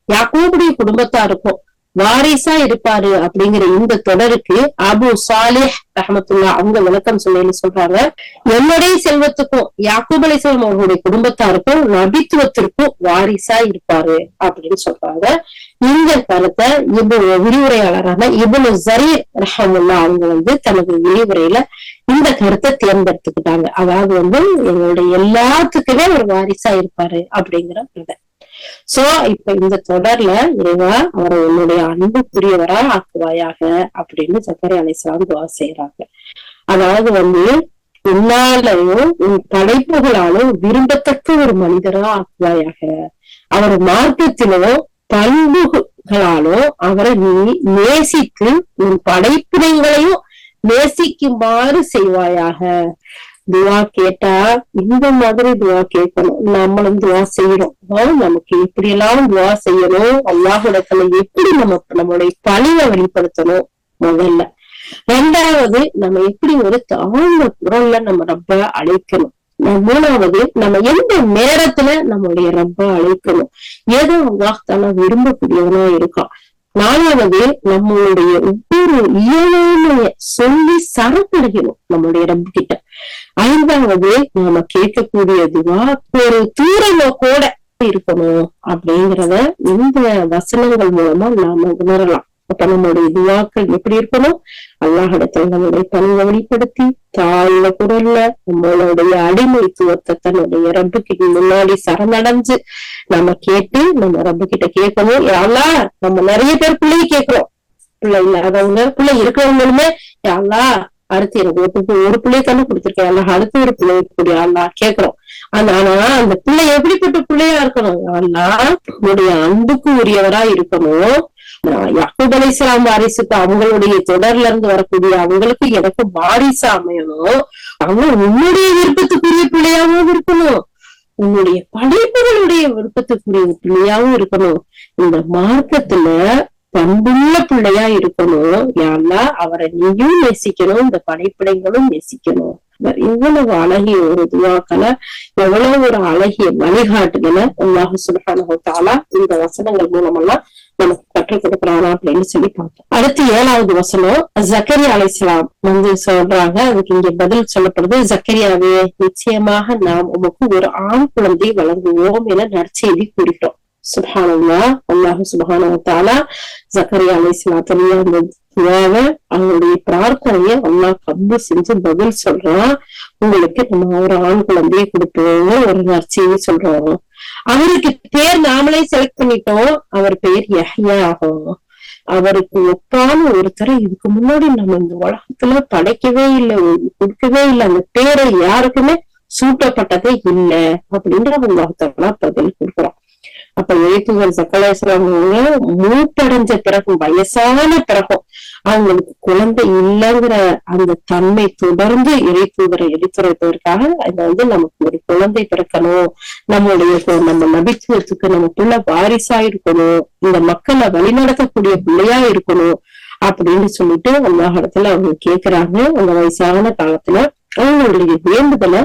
யாக்கூபுடைய குடும்பத்தாருக்கும் வாரிசா இருப்பாரு அப்படிங்கிற இந்த தொடருக்கு அபு சாலிஹ் ரஹ்மத்துல்லாஹ் அவங்க விளக்கம் சொல்றாங்க, என்னுடைய செல்வத்துக்கும் யாக்கூப் அலைஹிஸ்ஸலாம் அவர்களுடைய குடும்பத்தாருக்கும் நபித்துவத்திற்கும் வாரிசா இருப்பாரு அப்படின்னு சொல்றாங்க. இந்த கருத்தை விரிவுரையாளரான இப்னு ஜரீர் ரஹ்மத்துல்லாஹ் அவங்க தனது விரிவுரையில இந்த கருத்தை தேர்ந்தெடுத்துக்கிட்டாங்க. அதாவது எங்களுடைய எல்லாத்துக்குமே ஒரு வாரிசா இருப்பாரு அப்படிங்கிற கருத்தை. சோ இப்ப இந்த தொடர்ல இறைவா அவரை உன்னுடைய அன்புக்குரியவரா ஆக்குவாயாக அப்படின்னு ஜக்கரியா அலைஹிஸ்ஸலாம் துஆ செய்யறாங்க. அதாவது உன்னாலையும் உன் படைப்புகளாலும் விரும்பத்தக்க ஒரு மனிதரா ஆக்குவாயாக, அவர் மார்க்கத்திலும் பண்புகளாலும் அவரை நீ நேசித்து உன் படைப்பினங்களையும் நேசிக்குமாறு செய்வாயாக. துவா கேட்டா இந்த மாதிரி துவா கேட்கணும். நம்மளும் துவா செய்யணும். நமக்கு எப்படி எல்லாம் துவா செய்யணும், அல்லாஹ்விடத்துல எப்படி நம்மளுடைய பணிவை வெளிப்படுத்தணும் முதல்ல. 2வது நம்ம எப்படி ஒரு தாழ்ந்த குரல்ல நம்ம ரப்ப அழைக்கணும். 3வது நம்ம எந்த நேரத்துல நம்மளுடைய ரப்ப அழைக்கணும், ஏதோ அல்லாஹ் தஆலா விரும்பக்கூடியவனா இருக்கான். 4வது நம்மளுடைய ஒவ்வொரு இயலாமைய சொல்லி சரணடையணும் நம்மளுடைய ரப்பு கிட்ட. 5வது நாம கேட்கக்கூடிய துவா ஒரு தூரமா கூட இருக்கணும் அப்படிங்கிறத இந்த வசனங்கள் மூலமா நாம உணரலாம். அப்ப நம்மளுடைய துவாக்கள் எப்படி இருக்கணும்? அல்லாஹிடத்துல நம்மளுடைய பணிவை வெளிப்படுத்தி தாழ்ந்த குரல்ல நம்மளுடைய அடிமைத்துவத்தை தன்னுடைய ரப்புக்கு முன்னாடி சரணடைஞ்சு நம்ம கேட்டு நம்ம ரப்பு கிட்ட கேட்கணும். யாரெல்லாம் நம்ம நிறைய பேர் பிள்ளைய கேட்கிறோம், பிள்ளை இல்லாதவங்க, பிள்ளை இருக்கிறவங்களுமே யாரெல்லா அடுத்து எனக்கு ஒரு பிள்ளைய தானே கொடுத்துருக்கேன், எல்லாம் அடுத்து ஒரு பிள்ளைய கூடிய அல்லா கேட்கிறோம். ஆனா அந்த பிள்ளை எப்படிப்பட்ட பிள்ளையா இருக்கணும்? அல்லா உன்னுடைய அன்புக்கு உரியவரா இருக்கணும். யாக்கூப் அலைஹிஸ்ஸலாம் வாரிசுக்கு அவங்களுடைய தொடர்ல இருந்து வரக்கூடிய அவங்களுக்கு எனக்கு வாரிசு அமையணும். அவங்க உன்னுடைய விருப்பத்துக்குரிய பிள்ளையாவும் இருக்கணும், உன்னுடைய படைப்புகளுடைய விருப்பத்துக்குரிய பிள்ளையாவும் இருக்கணும். இந்த மார்க்கத்துல பண்புள்ள பிள்ளையா இருக்கணும். யாருன்னா அவரை நீயும் நேசிக்கணும், இந்த படைப்பிடைகளும் நேசிக்கணும். இவ்வளவு அழகிய ஒரு துவாக்களை, எவ்வளவு ஒரு அழகிய வழிகாட்டுகளை அல்லாஹ் சுப்ஹானஹு வ தஆலா இந்த வசனங்கள் மூலமெல்லாம் நமக்கு கற்றுக் கொடுக்குறானா அப்படின்னு சொல்லி பார்த்தோம். அடுத்து 7வது வசனம், ஜக்கரியா அலைஹிஸ்ஸலாம் சொல்றாங்க. அதுக்கு இங்க பதில் சொல்லப்படுது, ஜக்கரியாவே நிச்சயமாக நாம் உமக்கு ஒரு ஆண் குழந்தை வழங்குவோம் என நற்செய்தி கூறுகிறோம். சுப்ஹானல்லாஹ். அல்லாஹ் சுப்ஹானஹு வ தஆலா ஜக்கரியா அலைஹிஸ்ஸலாத்துடைய அந்த துஆவை, அவங்களுடைய பிரார்த்தனைய அல்லாஹ் கபூல் செஞ்சு பதில் சொல்றான். உங்களுக்கு நம்ம ஒரு ஆண் குழந்தையை கொடுப்போம் ஒரு நற்செய்தி சொல்றோம். அவருக்கு பேர் நாமளே செலக்ட் பண்ணிட்டோம், அவர் பேர் யஹ்யா ஆகும். அவருக்கு ஒப்பான ஒருத்தரை இதுக்கு முன்னாடி நம்ம இந்த உலகத்துல படைக்கவே இல்லை, கொடுக்கவே இல்லை. அந்த பேரை யாருக்குமே சூட்டப்பட்டதே இல்லை அப்படின்ற அல்லாஹ் தஆலா பதில் கொடுக்குறோம். அப்ப எழுத்துகள் சக்கலேஸ்வரவங்க மூட்டடைஞ்ச பிறகும், வயசான பிறகும் அவங்களுக்கு குழந்தை இல்லைங்கிற அந்த தன்மை தொடர்ந்து இறைத்தூதரை எடுத்துரைப்பதற்காக அதை நமக்கு ஒரு குழந்தை பிறக்கணும், நம்ம நபித்துவத்துக்கு நமக்குள்ள வாரிசா இருக்கணும், இந்த மக்களை வழிநடத்தக்கூடிய பிள்ளையா இருக்கணும் அப்படின்னு சொல்லிட்டு அல்லாஹிடத்துல அவங்க கேக்குறாங்க. அந்த வயசான காலத்துல அவங்களுடைய வேண்டுதலை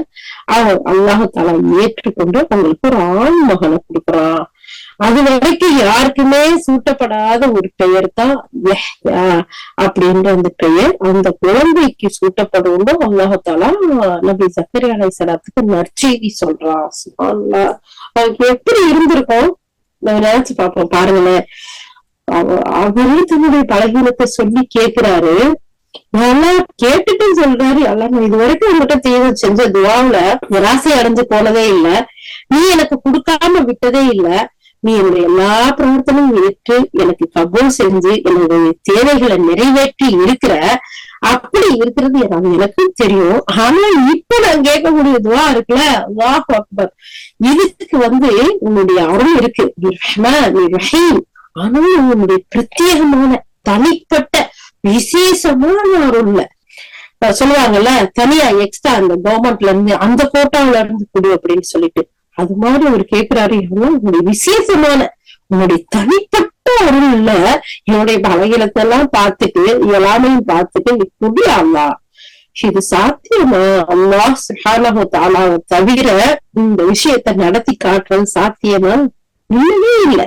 அல்லாஹ் தஆலா ஏற்றுக்கொண்டு அவங்களுக்கு ஒரு ஆண் மகனை கொடுக்குறான். அது வரைக்கும் யாருக்குமே சூட்டப்படாத ஒரு பெயர் தான் யஹ்யா அப்படின்ற அந்த பெயர். அந்த குழந்தைக்கு சூட்டப்படுவோம் அல்லாஹ் தஆலா நபி ஜக்கரியா அலைஹிஸ்ஸலாத்துக்கு நற்செய்தி சொல்றான். சுப்ஹானல்லாஹ். அவருக்கு எப்படி இருந்திருக்கும் நம்ம நினைச்சு பார்ப்போம். பாருங்களேன், அவரே தன்னுடைய பலகீனத்தை சொல்லி கேட்கிறாரு, எல்லாம் கேட்டுட்டு சொல்றாரு, எல்லாம் இது வரைக்கும் உங்ககிட்ட தேவை செஞ்ச துவாவுல நிராசை அடைஞ்சு போனதே இல்ல, நீ எனக்கு கொடுக்காம விட்டதே இல்ல, நீ என்னுடைய எல்லா பிரார்த்தனையும் ஏற்று எனக்கு கபூல் செஞ்சு என்னுடைய தேவைகளை நிறைவேற்றி இருக்கிற. அப்படி இருக்கிறது எனக்கும் தெரியும். ஆனா இப்ப நான் கேட்கக்கூடிய துவா இருக்குல்ல, அல்லாஹ் அக்பர், இதுக்கு உன்னுடைய அருள் இருக்கு, நீ ரஹ்மான் நீ ரஹீம். ஆனாலும் உன்னுடைய பிரத்யேகமான தனிப்பட்ட விசேஷமான அருள்ல சொல்லுவாங்கல்ல, தனியா எக்ஸ்ட்ரா அந்த கவர்மெண்ட்ல இருந்து அந்த கோட்டாவில இருந்து கொடு அப்படின்னு சொல்லிட்டு, அது மாதிரி அவர் கேட்கிறாரு, உன்னுடைய விசேஷமான உன்னுடைய தனிப்பட்ட அருள் இல்ல, என்னுடைய பலகீனத்தை எல்லாம் பார்த்துட்டு எல்லாமையும் பார்த்துட்டு நீ குடி அல்லா. இது சாத்தியமா? அல்லாஹ் சுப்ஹானஹு வ தஆலாவை தவிர இந்த விஷயத்தை நடத்தி காட்டுறது சாத்தியமா? இல்லவே இல்லை.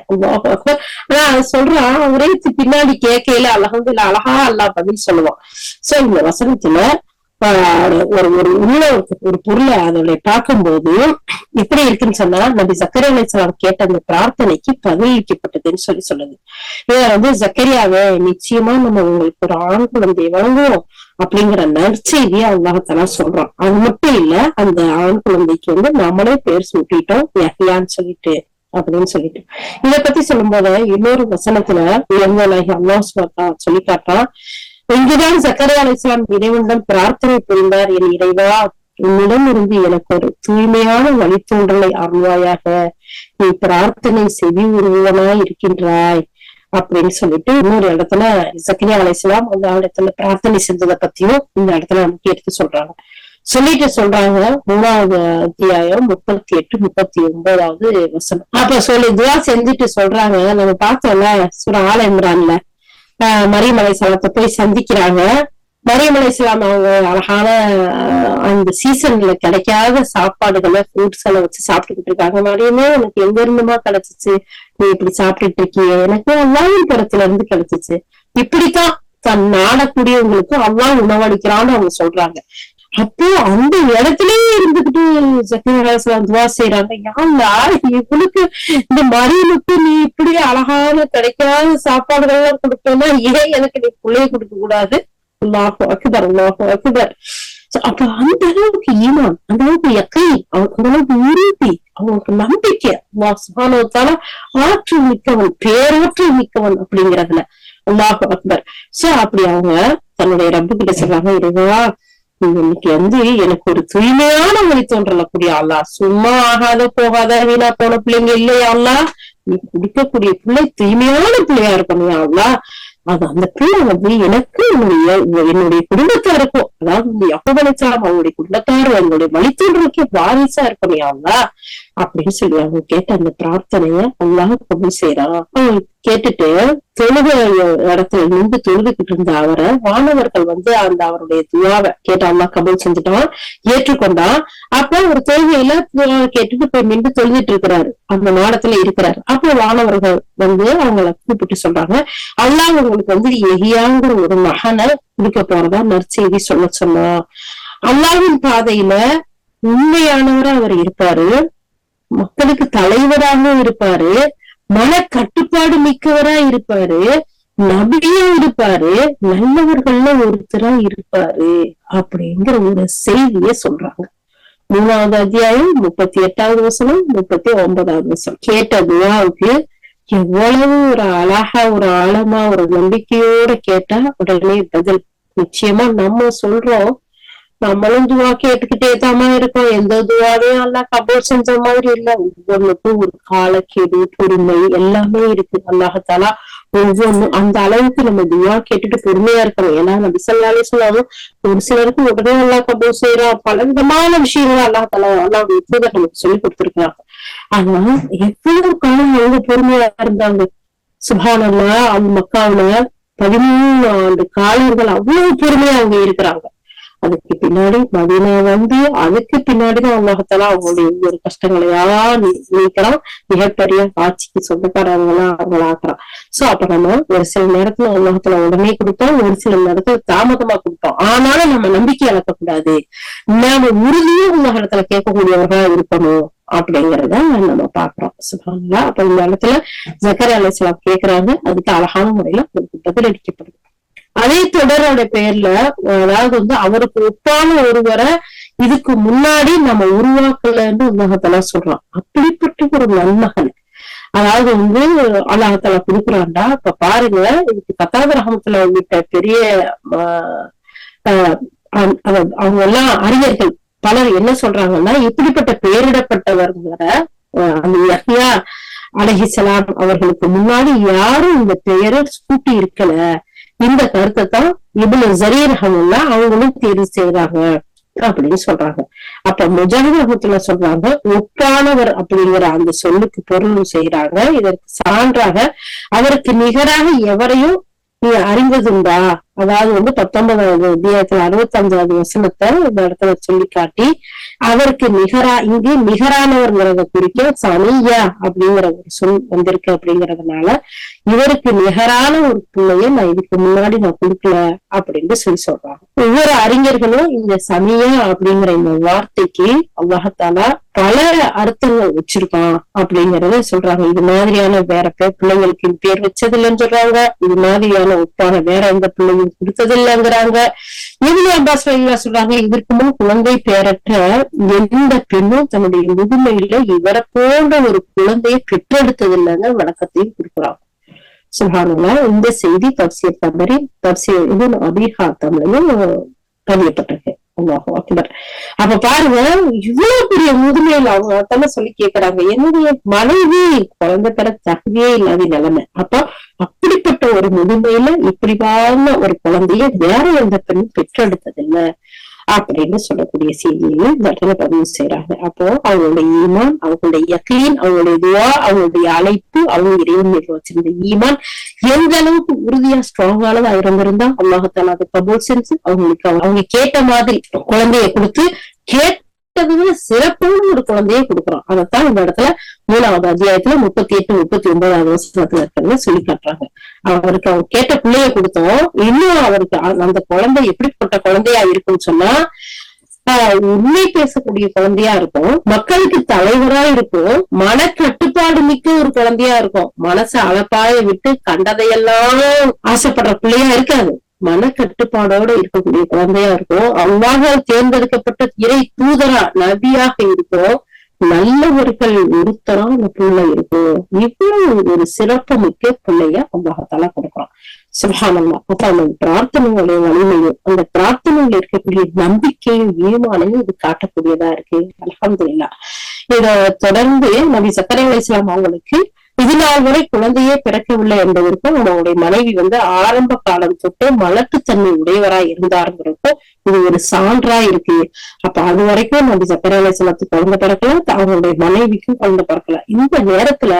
ஆனா சொல்றான், ஒரே பின்னாடி கேட்கையில அல்ஹம்துலில்லாஹ் அழகா அல்லாஹ் பதில் சொல்லுவான். சோ இந்த வசனத்துல உள்ள ஒரு பொருளை அதோட பார்க்கும்போது எப்படி இருக்குன்னு சொன்னா, நபி ஜக்கரியா அலைஹிஸ்ஸலாம் கேட்ட அந்த பிரார்த்தனைக்கு பதிலளிக்கப்பட்டதுன்னு சொல்லுது. இத ஜக்கரியாவை நிச்சயமா நம்ம உங்களுக்கு ஒரு ஆண் குழந்தையை வழங்குவோம் அப்படிங்கிற நற்செய்தியை அல்லாஹ் தஆலா சொல்றான். அது மட்டும் இல்ல, அந்த ஆண் குழந்தைக்கு நம்மளே பேர் சூட்டிட்டோம் யஹ்யான்னு சொல்லிட்டு அப்படின்னு சொல்லிட்டு. இத பத்தி சொல்லும் போது இன்னொரு வசனத்துல அல்லாஹ் சொல்லி காட்டுறான், இங்குதான் ஜக்கரியா அலைஹிஸ்ஸலாம் இறைவனிடம் பிரார்த்தனை புரிந்தார், என் இறைவா உன்னிடம் இருந்து எனக்கு ஒரு தூய்மையான வழித்தோன்றலை அருள்வாயாக, நீ பிரார்த்தனை செவி உருவனாய் இருக்கின்றாய் அப்படின்னு சொல்லிட்டு இன்னொரு இடத்துல ஜக்கரியா அலைஹிஸ்ஸலாம் அந்த இடத்துல பிரார்த்தனை செஞ்சதை பத்தியும் இந்த இடத்துல நமக்கு எடுத்து சொல்றாங்க. சொல்றாங்க 3வது அத்தியாயம் 38, 39வது வசனம். அப்ப துவா செஞ்சுட்டு சொல்றாங்க, நம்ம பார்த்தோம்ல சூரா ஆல இம்ரான்ல மரியம் அலைஹிஸ்ஸலாத்தை போய் சந்திக்கிறாங்க. மரியம் அலைஹிஸ்ஸலாம் அவங்க அழகான அந்த சீசன்ல கிடைக்காத சாப்பாடுகளை ஃப்ரூட்ஸ் எல்லாம் வச்சு சாப்பிட்டுக்கிட்டு இருக்காங்க. மரியமே உனக்கு எங்க இருந்துமா கிடைச்சிச்சு, நீ இப்படி சாப்பிட்டுட்டு இருக்கிய, எனக்கு அல்லாஹ்வின் புறத்துல இருந்து கிடைச்சிச்சு. இப்படித்தான் தன் நாடக்கூடியவங்களுக்கு அல்லாஹ் உணவளிக்கிறான்னு அவங்க சொல்றாங்க. அப்போ அந்த இடத்துலயே இருந்துகிட்டு ஜக்கரியா துவா செய்யறாங்க, யாருலா இவனுக்கு இந்த மரியனுக்கு நீ இப்படி அழகான கிடைக்காத சாப்பாடுகள் எல்லாம் கொடுப்பேன்னா ஏன் எனக்கு நீ பிள்ளைய கொடுக்க கூடாது? அல்லாஹு அக்பர், அல்லாஹு அக்பர். அப்ப அந்த அளவுக்கு ஈமான், அந்த அளவுக்கு யக்கீன், அந்த அளவுக்கு உறுதி, அவங்களுக்கு நம்பிக்கை. அல்லாஹ் சுப்ஹானஹு வ தஆலா ஆற்றல் மிக்கவன், பேராற்றல் மிக்கவன் அப்படிங்கறதுல. அல்லாஹு அக்பர். சோ அப்படி அவங்க தன்னுடைய ரப்பு கிட்ட சொல்றாங்க, இறைவா இன்னைக்கு எனக்கு ஒரு தூய்மையான வழி தோன்றக்கூடிய அல்லா, சும்மா ஆகாத போகாத வீணா போன பிள்ளைங்க இல்லையா அல்லா, நீ குடிக்கக்கூடிய பிள்ளை தூய்மையான பிள்ளையா இருக்கணும் அல்லா. அது அந்த பிள்ளை எனக்கு என்னுடைய குடும்பத்தாருக்கும், அதாவது யாக்கூப் அலைஹிஸ்ஸலாம் அவங்களுடைய குடும்பத்தாரும் அவங்களுடைய வழித்தோன்றலுக்கே வாரிசா இருக்கணும் அல்லா அப்படின்னு சொல்லி அவங்க கேட்ட அந்த பிரார்த்தனைய அல்லாஹ் கபூல் செய்யறான். அவங்க கேட்டுட்டு தொழுக இடத்துல நின்று தொழுதுகிட்டு இருந்த அவரை வானவர்கள் அந்த அவருடைய துவாவை கேட்ட அல்லாஹ் கபூல் செஞ்சுட்டான், ஏற்றுக்கொண்டான். அப்ப ஒரு தொழுகையில கேட்டுட்டு போய் நின்று தொழுதுட்டு இருக்கிறாரு, அந்த மாடத்துல இருக்கிறாரு. அப்ப வானவர்கள் அவங்களை கூப்பிட்டு சொல்றாங்க, அல்லாஹ் உங்களுக்கு எகியாங்கிற ஒரு மகனை கொடுக்க போறதா நற்செய்தி சொன்னா. அல்லாஹ்வின் பாதையில உண்மையானவரா அவர் இருப்பாரு, மக்களுக்கு தலைவராகவும் இருப்பாரு, மன கட்டுப்பாடு மிக்கவரா இருப்பாரு, நபியா இருப்பாரு, நல்லவர்கள்ல ஒருத்தரா இருப்பாரு அப்படிங்கிற ஒரு செய்திய சொல்றாங்க. 3வது அத்தியாயம் 38வது வசனம் 39வது வசனம். கேட்ட துஆவுக்கு எவ்வளவு ஒரு அழகா, ஒரு ஆழமா, ஒரு நம்பிக்கையோட கேட்டா உடனே பதில். நிச்சயமா நம்ம சொல்றோம், நம்மளும் துவா கேட்டுக்கிட்டே தாமா இருக்கோம், எந்த துவாவையும் அல்லாஹ் கபூல் செஞ்ச மாதிரி இல்ல. ஒவ்வொன்றுக்கும் ஒரு காலக்கெடு, பொறுமை எல்லாமே இருக்கு. அல்லாஹ்தாலா ஒவ்வொன்றும் அந்த அளவுக்கு நம்ம துவா கேட்டுட்டு பொறுமையா இருக்கணும். ஏன்னா நபி ஸல்லல்லாஹு அலைஹி வஸல்லம் ஒரு சிலருக்கு உடனே அல்லாஹ் கபூல் செய்யறான், பல விதமான விஷயங்கள் அல்லாஹ்தாலா நமக்கு சொல்லி கொடுத்திருக்காங்க. ஆனா எவ்வளவு காலம் அவங்க பொறுமையா இருந்தாங்க. சுப்ஹானல்லாஹ், அந்த மக்காவுல 13 ஆண்டு காலங்கள் அவ்வளவு பொறுமையா அவங்க இருக்கிறாங்க. அதுக்கு பின்னாடி மதீனா அதுக்கு பின்னாடிதான் அல்லாஹ்தாலா அவங்களுடைய ஒவ்வொரு கஷ்டங்களையா நீக்கிறான், மிகப்பெரிய ஆட்சிக்கு சொந்தக்காரங்களா அவங்கள ஆக்குறான். சோ அப்ப நம்ம ஒரு சில நேரத்துல அல்லாஹ்தாலா உடனே கொடுப்போம், ஒரு சில நேரத்துல தாமதமா கொடுப்போம். ஆனாலும் நம்ம நம்பிக்கை இழக்க கூடாது, நாம உறுதியும் உலகத்துல கேட்கக்கூடியவர்களா இருக்கணும் அப்படிங்கறத நம்ம பாக்குறோம். சுப்ஹானல்லாஹ். அப்ப இந்த இடத்துல ஜக்கரியா அலைஹிஸ்ஸலாம் கேக்குறாங்க, அதுக்கு அழகான முறையில பதில் அளிக்கப்படுது. அதே தொடரோட பேர்ல, அதாவது அவருக்கு ஒப்பான ஒருவரை இதுக்கு முன்னாடி நம்ம உருவாக்கலன்னு உலகத்தலா சொல்றான். அப்படிப்பட்ட ஒரு நன்மகன் அதாவது அல்லாஹ்தாலா கொடுக்குறான்டா. இப்ப பாருங்க, இதுக்கு கத்தாத ரஹமத்துல உள்ளிட்ட பெரிய அவங்க எல்லாம் அறிஞர்கள் பலர் என்ன சொல்றாங்கன்னா, இப்படிப்பட்ட பெயரிடப்பட்டவர்கிற அந்த யஹ்யா அலைஹிஸ்ஸலாம் அவர்களுக்கு முன்னாடி யாரும் இந்த பெயரை சூட்டி இருக்கல. இந்த கருத்தை தான் இப்னு ஜரீர் ரஹ்மத்துல்லாஹ் அவங்களும் தேர்வு செய்யறாங்க அப்படின்னு சொல்றாங்க. அப்ப முஜாஹித் ரஹ்மத்துல்லாஹ் சொல்றாங்க, ஒப்பானவர் அப்படிங்கிற அந்த சொல்லுக்கு பொருள் செய்யறாங்க. இதற்கு சான்றாக அவருக்கு நிகராக எவரையும் நீ அறிந்ததுண்டா, அதாவது 19வது அத்தியாயத்துல 65வது வசனத்தை இந்த இடத்துல சொல்லி காட்டி அவருக்கு இங்கு நிகரானவர்ங்கிறத குறிக்க சனியா அப்படிங்கிற ஒரு சொல் வந்திருக்கு. அப்படிங்கறதுனால இவருக்கு நிகரான ஒரு பிள்ளைய நான் இதுக்கு முன்னாடி நான் கொடுக்கல அப்படின்னு சொல்றாங்க. ஒவ்வொரு அறிஞர்களும் இந்த சனியா அப்படிங்கிற இந்த வார்த்தைக்கு அல்லாஹ்தாலா பல அர்த்தங்கள் வச்சிருக்கான் அப்படிங்கறத சொல்றாங்க. இது மாதிரியான வேற பிள்ளைங்களுக்கு பேர் வச்சது இல்லைன்னு சொல்றாங்க, இது மாதிரியான ஒப்பான வேற எந்த பிள்ளையும் கொடுத்தது இல்லைங்கிறாங்க. இப்னு அப்பாஸ் ரலியல்லாஹு சொல்றாங்க, இதற்கு முன் குழந்தை பேரற்ற எந்த பெண்ணும் தன்னுடைய முதுமையில இவரை போன்ற ஒரு குழந்தையை பெற்றெடுத்தது இல்லைன்னு வழக்கத்தையும் கொடுக்குறாங்க. சுப்ஹானல்லாஹ். இந்த செய்தி தப்சீர் தபரி, தப்சீர் இப்னு அபீ ஹாத்தம்லயும் பதியப்பட்டிருக்கு. அல்லாஹு அக்பர். அப்ப பாருங்க, இவ்வளவு பெரிய முதுமையில அவங்க தானே சொல்லி கேக்குறாங்க, என்னுடைய மனைவி குழந்தை பெற தகுதியே இல்லாத நிலைமை. அப்ப அப்படிப்பட்ட ஒரு முதுமையில இப்படிவான ஒரு குழந்தைய வேற எந்த பெண்ணும் பெற்றெடுத்ததில்லை அப்படின்னு சொல்லக்கூடிய செய்தியையும் இந்த இடத்துல பதிவு செய்யறாங்க. அப்போ அவங்களுடைய ஈமான், அவங்களுடைய யக்கீன், அவங்களுடைய துஆ, அவங்களுடைய அழைப்பு, அவங்க இறைவன் மீது வச்சிருந்த ஈமான் எந்த அளவுக்கு உறுதியா ஸ்ட்ராங்கானதா இருந்திருந்தா அல்லாஹ்தாலா அதை கபூல் செஞ்சு அவங்களுக்கு அவங்க கேட்ட மாதிரி குழந்தைய கொடுத்து கேட்டதுமே சிறப்பான ஒரு குழந்தைய கொடுக்குறோம். அதைத்தான் இந்த இடத்துல 3வது அத்தியாயத்துல 38, 39வது வசனத்துல இருக்கிறத சொல்லி காட்டுறாங்க. அவருக்கு அவங்க கேட்ட பிள்ளைய கொடுத்தோம், இன்னும் அவருக்கு அந்த குழந்தை எப்படிப்பட்ட குழந்தையா இருக்குன்னு சொன்னா, உண்மை பேசக்கூடிய குழந்தையா இருக்கும், மக்களுக்கு தலைவரா இருக்கும், மன கட்டுப்பாடு மிக்க ஒரு குழந்தையா இருக்கும். மனசை அளப்பாய விட்டு கண்டதையெல்லாம் ஆசைப்படுற பிள்ளையா இருக்காது. மன கட்டுப்பாடோட இருக்கக்கூடிய குழந்தையா இருக்கும். அல்லாஹ்வால் தேர்ந்தெடுக்கப்பட்ட இறை தூதரா நபியாக இருக்கும். நல்லவர்கள் ஒருத்தரா அந்த பிள்ளை இருக்கும். இவ்வளவு ஒரு சிறப்பு மிக்க பிள்ளைய அல்லாஹ்தாலா கொடுக்குறான். சுப்ஹானல்லாஹ். அப்ப அந்த பிரார்த்தனைகளுடைய வலிமையும் அந்த பிரார்த்தனையில் இருக்கக்கூடிய நம்பிக்கையும் ஈமானையும் இது காட்டக்கூடியதா இருக்கு. அல்ஹம்துலில்லாஹ். இத தொடர்ந்து நபி ஸக்கரியா அலைஹிஸ்ஸலாம் அவங்களுக்கு இது நாள் வரை குழந்தையே பிறக்கவில்லை என்பதற்கும் அவங்களுடைய மனைவி ஆரம்ப காலம் தொட்டு மலட்டுத்தன்மை உடையவராய் இருந்தாருங்கிறப்போ இது ஒரு சான்றா இருக்கு. அப்ப அது வரைக்கும் நபி ஸக்கரியா அலைஹிஸ்ஸலாத்துக்கு குழந்தை பிறக்கல, அவங்களுடைய மனைவிக்கும் குழந்தை பிறக்கல. இந்த நேரத்துல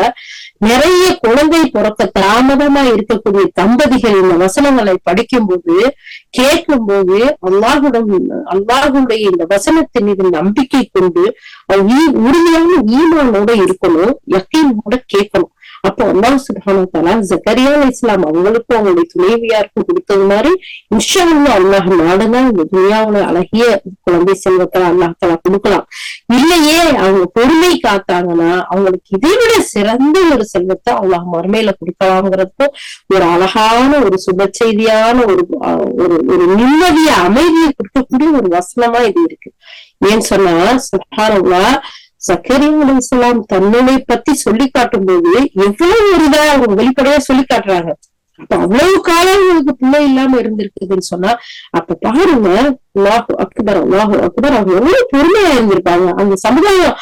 நிறைய குழந்தை பிறக்க தாமதமா இருக்கக்கூடிய தம்பதிகள் இந்த வசனங்களை படிக்கும் போது கேட்கும் போது அல்லாஹுடைய இந்த வசனத்தின் மீது நம்பிக்கை கொண்டு உறுதியான ஈமானோட இருக்கணும், யக்கீனோட கேட்கணும். அப்போ அல்லாஹ் சுப்ஹானஹு வ தஆலா ஸக்கரியா அலைஹிஸ்ஸலாம் அவங்களுக்கும் அவங்களுடைய துணைவியாருக்கும் கொடுத்தது மாதிரி இன்ஷா அல்லாஹ் அல்லாஹ் நாடுனா இந்த துனியாவுல அழகிய குழந்தை செல்வத்தை அல்லாஹ் தஆலா கொடுக்கலாம். இல்லையே அவங்க பொறுமை காத்தாங்கன்னா அவங்களுக்கு இதை விட சிறந்த ஒரு செல்வத்தை அல்லாஹ் மறுமையில கொடுக்கலாம்ங்கிறதுக்கும் ஒரு அழகான ஒரு சுப செய்தியான ஒரு நிம்மதிய அமைதியை கொடுக்கக்கூடிய ஒரு வசனமா இது இருக்கு. ஏன்னு சொன்னா சுப்ஹானல்லாஹ் ஸக்கரியா அலைஹிஸ்ஸலாம் தன்னை பத்தி சொல்லி காட்டும் போது எவ்வளவு ஒரு இதா அவங்க வெளிப்படையா சொல்லி காட்டுறாங்க. அப்ப அவ்வளவு காலம் உங்களுக்கு பிள்ளை இல்லாம இருந்திருக்குதுன்னு சொன்னா அப்ப பாருங்க, அல்லாஹு அக்பர் அல்லாஹு அக்பர், அவங்க எவ்வளவு பொறுமையா இருந்திருப்பாங்க. அந்த சமுதாயம்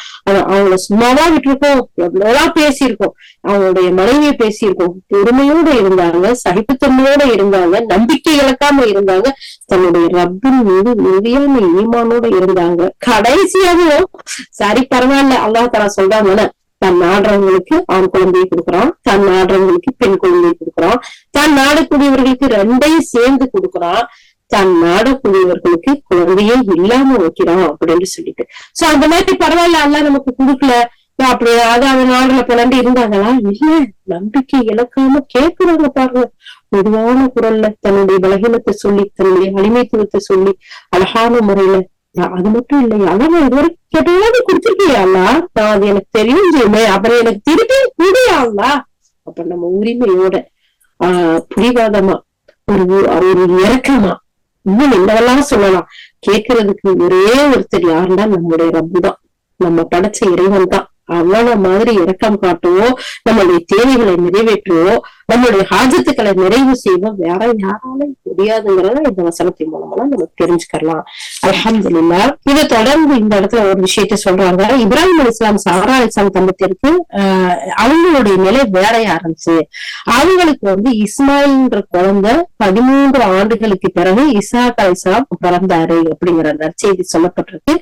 அவங்கள சும்மாவா விட்டுருக்கோம், எவ்வளவு பேசியிருக்கோம், அவங்களுடைய மனைவியை பேசியிருக்கோம், பொறுமையோட இருந்தாங்க, சகிப்புத்தன்மையோட இருந்தாங்க, நம்பிக்கை இழக்காம இருந்தாங்க, தன்னுடைய ரப்பின் மீது உறுதியான ஈமானோட இருந்தாங்க. கடைசியாகவும் சரி பரவாயில்ல அல்லாஹ் தஆலா சொல்றாங்க, தன் நாடுறவங்களுக்கு ஆண் குழந்தையை கொடுக்குறான், தன் நாடுறவங்களுக்கு பெண் குழந்தையை கொடுக்குறான், தான் நாடக்கூடியவர்களுக்கு ரெண்டையும் சேர்ந்து கொடுக்குறான், தான் நாடக்கூடியவர்களுக்கு குழந்தையே இல்லாம வைக்கிறான் அப்படின்னு சொல்லிட்டு. சோ அந்த மாதிரி பரவாயில்ல அல்லாஹ் நமக்கு கொடுக்கல அப்படி அதாவது நாடுல பிறந்து இருந்தாங்களா? இல்ல, நம்பிக்கை இழக்காம கேட்கிறாங்க பாருங்க. பொதுவான குரல்ல தன்னுடைய பலகீனத்தை சொல்லி தன்னுடைய அடிமைத்துவத்தை சொல்லி அழகான முறையில. அது மட்டும் இல்லையா, அதான் இதுவரை கேட்டது கொடுத்துருக்கியா, நான் அது எனக்கு தெரியும் செய்யுமே, அப்புறம் எனக்கு திருப்பி கூடியாங்களா? அப்ப நம்ம உரிமையோட புரிவாதமா ஒரு இறக்கமா இன்னும் என்னவெல்லாம் சொல்லலாம். கேட்கறதுக்கு ஒரே ஒருத்தர் யாருன்னா நம்முடைய ரப்புதான், நம்ம படைச்ச இறைவன் தான். அவன மாதிரி இரக்கம் காட்டுவோம், நம்மளுடைய தேவைகளை நிறைவேற்றுவோம், நம்மளுடைய ஹாஜத்துக்களை நிறைவு செய்வோம், வேற யாராலும் முடியாதுங்கிறத இந்த வசனத்தின் மூலமெல்லாம் நம்ம தெரிஞ்சுக்கலாம். அல்ஹம்துலில்லாஹ். இதை தொடர்ந்து இந்த இடத்துல ஒரு விஷயத்த சொல்றாங்க. இப்ராஹிம் அலைஹிஸ்ஸலாம் சாரா அலைஹிஸ்ஸலாம் தம்பதியருக்கு அவங்களுடைய நிலை வேறையா இருந்துச்சு. அவங்களுக்கு இஸ்மாயில்ன்ற குழந்தை 13 ஆண்டுகளுக்கு பிறகு இசாக் அலைஹிஸ்ஸலாம் பிறந்தாரு அப்படிங்கிற நற்செய்தி சொல்லப்பட்டிருக்கு.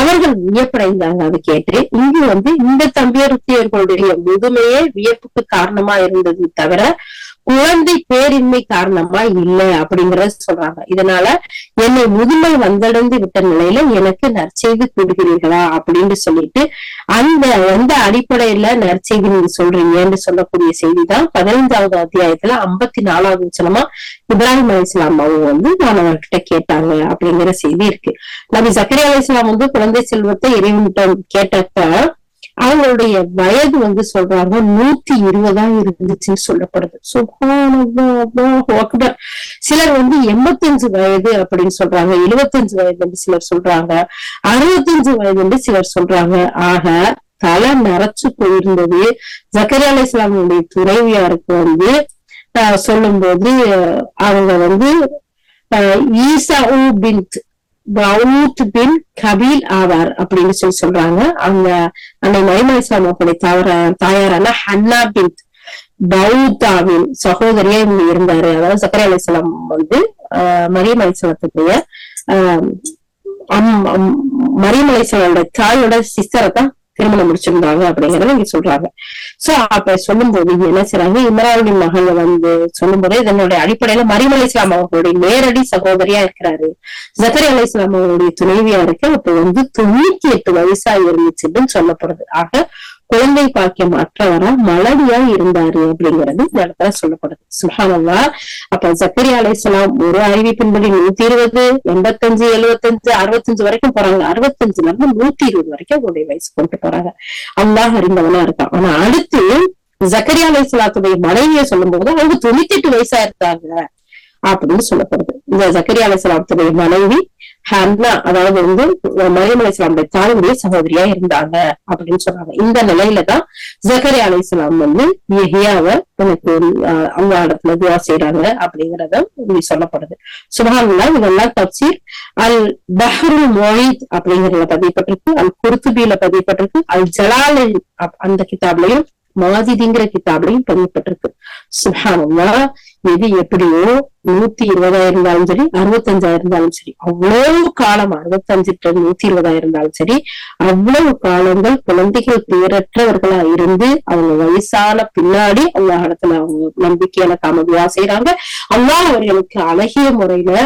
அவர்கள் வியப்படைந்தாங்க அதை கேட்டு. இங்கு இந்த தம்பியர்களுடைய முதுமையே வியப்புக்கு காரணமா இருந்தது தவிர குழந்தை பேரின்மை காரணமா இல்ல அப்படிங்கறத சொல்றாங்க. இதனால என்னை முதுமை வந்தடைந்து விட்ட நிலையில எனக்கு நற்செய்தி கூடுகிறீர்களா அப்படின்னு சொல்லிட்டு அந்த அடிப்படையில நற்செய்தி நீங்க சொல்றீங்கன்னு சொல்லக்கூடிய செய்திதான் 15வது அத்தியாயத்துல 54வது வசனமா இப்ராஹிம் அலைஹிஸ்ஸலாம் அவங்க மாணவர்கிட்ட கேட்டாங்க அப்படிங்கிற செய்தி இருக்கு. நபி ஸக்கரியா அலைஹிஸ்ஸலாம் குழந்தை செல்வத்தை இறைவனிடம் கேட்டப்ப அவங்களுடைய வயது சொல்றாங்க 120 இருந்துச்சுன்னு சொல்லப்படுது. சிலர் 85 வயது அப்படின்னு சொல்றாங்க, 75 வயது சிலர் சொல்றாங்க, 65 வயது சிலர் சொல்றாங்க. ஆக தலை நரைச்சு போயிருந்தது. ஸக்கரியா அலைஹிஸ்ஸலாமுடைய துணைவியாருக்கு சொல்லும் போது அவங்க ஈசா பின்த் தாவூத் பின் கபீல் ஆவார் அப்படின்னு சொல்றாங்க. அந்த மரியம் அலைஹிஸ்ஸலாம் தாயாரான ஹன்னா பின் தாவூத்தாவின் சகோதரியா இவங்க இருந்தாரு. அதாவது ஸக்கரியா அலைஹிஸ்ஸலாம் மரியம் அலைஹிஸ்ஸலாத்துடைய மரியம் அலைஹிஸ்ஸலாமுடைய தாயோட சிஸ்டரை தான் திருமணம் முடிச்சிருந்தாங்க அப்படிங்கறத இங்க சொல்றாங்க. சோ அப்ப சொல்லும் போது என்ன செய்றாங்க, இம்ரானுடைய மகள் சொல்லும் போது இதனுடைய அடிப்படையில மரியம் அலைஹிஸ்ஸலாம் அவங்களுடைய நேரடி சகோதரியா இருக்கிறாரு. ஸக்கரியா அலைஹிஸ்ஸலாம் அவங்களுடைய துணைவியா இருக்கு. அப்ப 98 வயசா இருந்துச்சுன்னு சொல்லப்படுது. ஆக குழந்தை பாக்கியம் அற்றவரா மலடியா இருந்தாரு அப்படிங்கிறது இந்த இடத்துல சொல்லப்படுது. சுப்ஹானல்லாஹ். அப்ப ஜக்கரியா அலைஹிஸ்ஸலாம் ஒரு அறிவிப்பின்படி 120, 85, 75, 65 வரைக்கும் போறாங்க. 65ல இருந்து 120 வரைக்கும் அவங்களுடைய வயசு கொண்டு போறாங்க. அல்லாஹ் அறிந்தவனா இருக்கான். ஆனா அடுத்து ஜக்கரியா அலைஹிஸ்ஸலாத்துடைய மனைவியை சொல்லும் போது அவங்க 98 வயசா இருக்காங்க அப்படின்னு சொல்லப்படுது. இந்த ஜக்கரியா அலைஹிஸ்ஸலாத்துடைய மனைவி ஹன்னா, அதாவது மரியம் அலைஹிஸ்ஸலாமுடைய தாயுடைய சகோதரியா இருந்தாங்க அப்படின்னு சொல்றாங்க. இந்த நிலையிலதான் ஜக்கரியா அலைஹிஸ்ஸலாம் யஹ்யாவை எனக்கு அவங்க இடத்துல துவா செய்யறாங்க அப்படிங்கறத சொல்லப்படுது. சுப்ஹானல்லாஹ். இதெல்லாம் தப்சீர் அல் பஹ்ருல் முஈத் அப்படிங்கறதுல பதியப்பட்டிருக்கு, அல் குர்துபில பதியப்பட்டிருக்கு, அல் ஜலாலின் அந்த கிதாப்லயும் மாதிதிங்கிற கிதாப்லையும் பதியப்பட்டிருக்கு. சுப்ஹானல்லாஹ். எது எப்படியோ 120 இருந்தாலும் சரி, 65 இருந்தாலும் சரி, அவ்வளவு காலம் 65 to 120 இருந்தாலும் சரி, அவ்வளவு காலங்கள் குழந்தைகள் பேரற்றவர்களா இருந்து அவங்க வயசான பின்னாடி அல்லாஹ் இடத்துல அவங்க நம்பிக்கையான காமதியா செய்யறாங்க. அல்லாஹ் அவர்களுக்கு அழகிய முறையில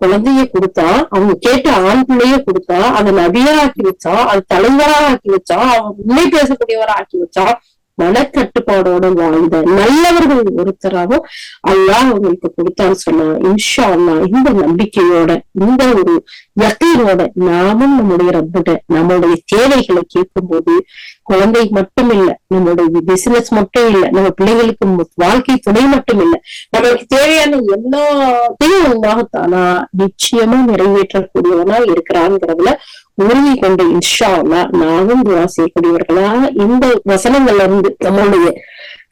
குழந்தைய கொடுத்தா, அவங்க கேட்ட ஆண் பிள்ளைய கொடுத்தா, அதை நபியா ஆக்கி வச்சா, அது தலைவரா ஆக்கி வச்சா, அவங்க உண்மை பேசக்கூடியவரா ஆக்கி வச்சா, மனக்கட்டுப்பாடோட வாழ்ந்த நல்லவர்கள் ஒருத்தராகவும் அல்லாஹ் அவங்களுக்கு கொடுத்தான்னு சொன்னா, இன்ஷா அல்லாஹ் இந்த நம்பிக்கையோட இந்த ஒரு யக்கீனோட நாமும் நம்முடைய ரப்பிட்ட நம்மளுடைய தேவைகளை கேட்கும் போது குழந்தை மட்டும் இல்ல, நம்மளுடைய பிசினஸ் மட்டும் இல்ல, நம்ம பிள்ளைகளுக்கு வாழ்க்கை துணை மட்டும் இல்ல, நம்மளுக்கு தேவையான எல்லாத்தையும் அல்லாஹ்தானா நிச்சயமா நிறைவேற்றக்கூடியவனா இருக்கிறாங்கிறதுல உறுதி கொண்டு இன்ஷா அல்லாஹ் நாமும் துஆ செய்யக்கூடியவர்களா இந்த வசனங்கள்ல இருந்து நம்மளுடைய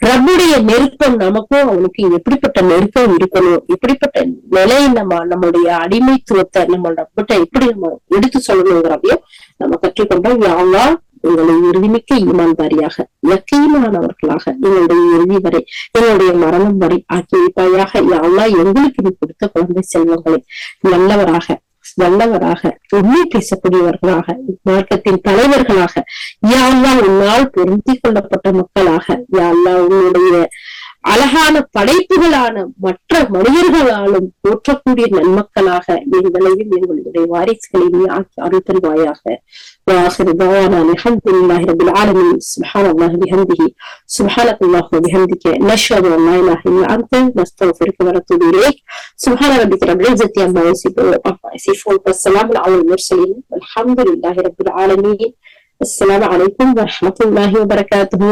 ரப்புடைய நெருக்கம் நமக்கும் அவனுக்கு எப்படிப்பட்ட நெருக்கம் இருக்கணும், எப்படிப்பட்ட நிலையை நம்மளுடைய அடிமைத்துவத்தை நம்ம ரப்பிட்ட எப்படி நம்ம எடுத்து சொல்லணுங்கிறதையும் நம்ம கற்றுக்கொண்டோம். யா அல்லாஹ் எங்களுடைய இறுதிமிக்க ஈமான்தாரியாக யக்கீனானவர்களாக எங்களுடைய இறுதி வரை எங்களுடைய மரணம் வரை ஆக்கி வைப்பாயாக. யா அல்லாஹ் எங்களுக்கு நீ கொடுத்த குழந்தை செல்வங்களை வல்லவராக உண்மை பேசக்கூடியவர்களாக மார்க்கத்தின் தலைவர்களாக யா அல்லாஹ் உன்னால் பொருந்தி கொள்ளப்பட்ட மக்களாக யா அல்லாஹ் உன்னுடைய அழகான படைப்புகளான மற்ற மனிதர்களாலும் போற்றக்கூடிய நன்மக்களாக எங்களையும் எங்களுடைய வாரிசுகளையும் ஆக்கி அருள் தருவாயாக. وآخر دعوانا الحمد لله رب العالمين. سبحان الله بحمده سبحانك اللهم وبحمدك نشهد أن لا إله إلا أنت نستغفرك ونتوب إليك. سبحان ربك رب العزة عما يصفون والسلام على المرسلين والحمد لله رب العالمين. السلام عليكم ورحمة الله وبركاته.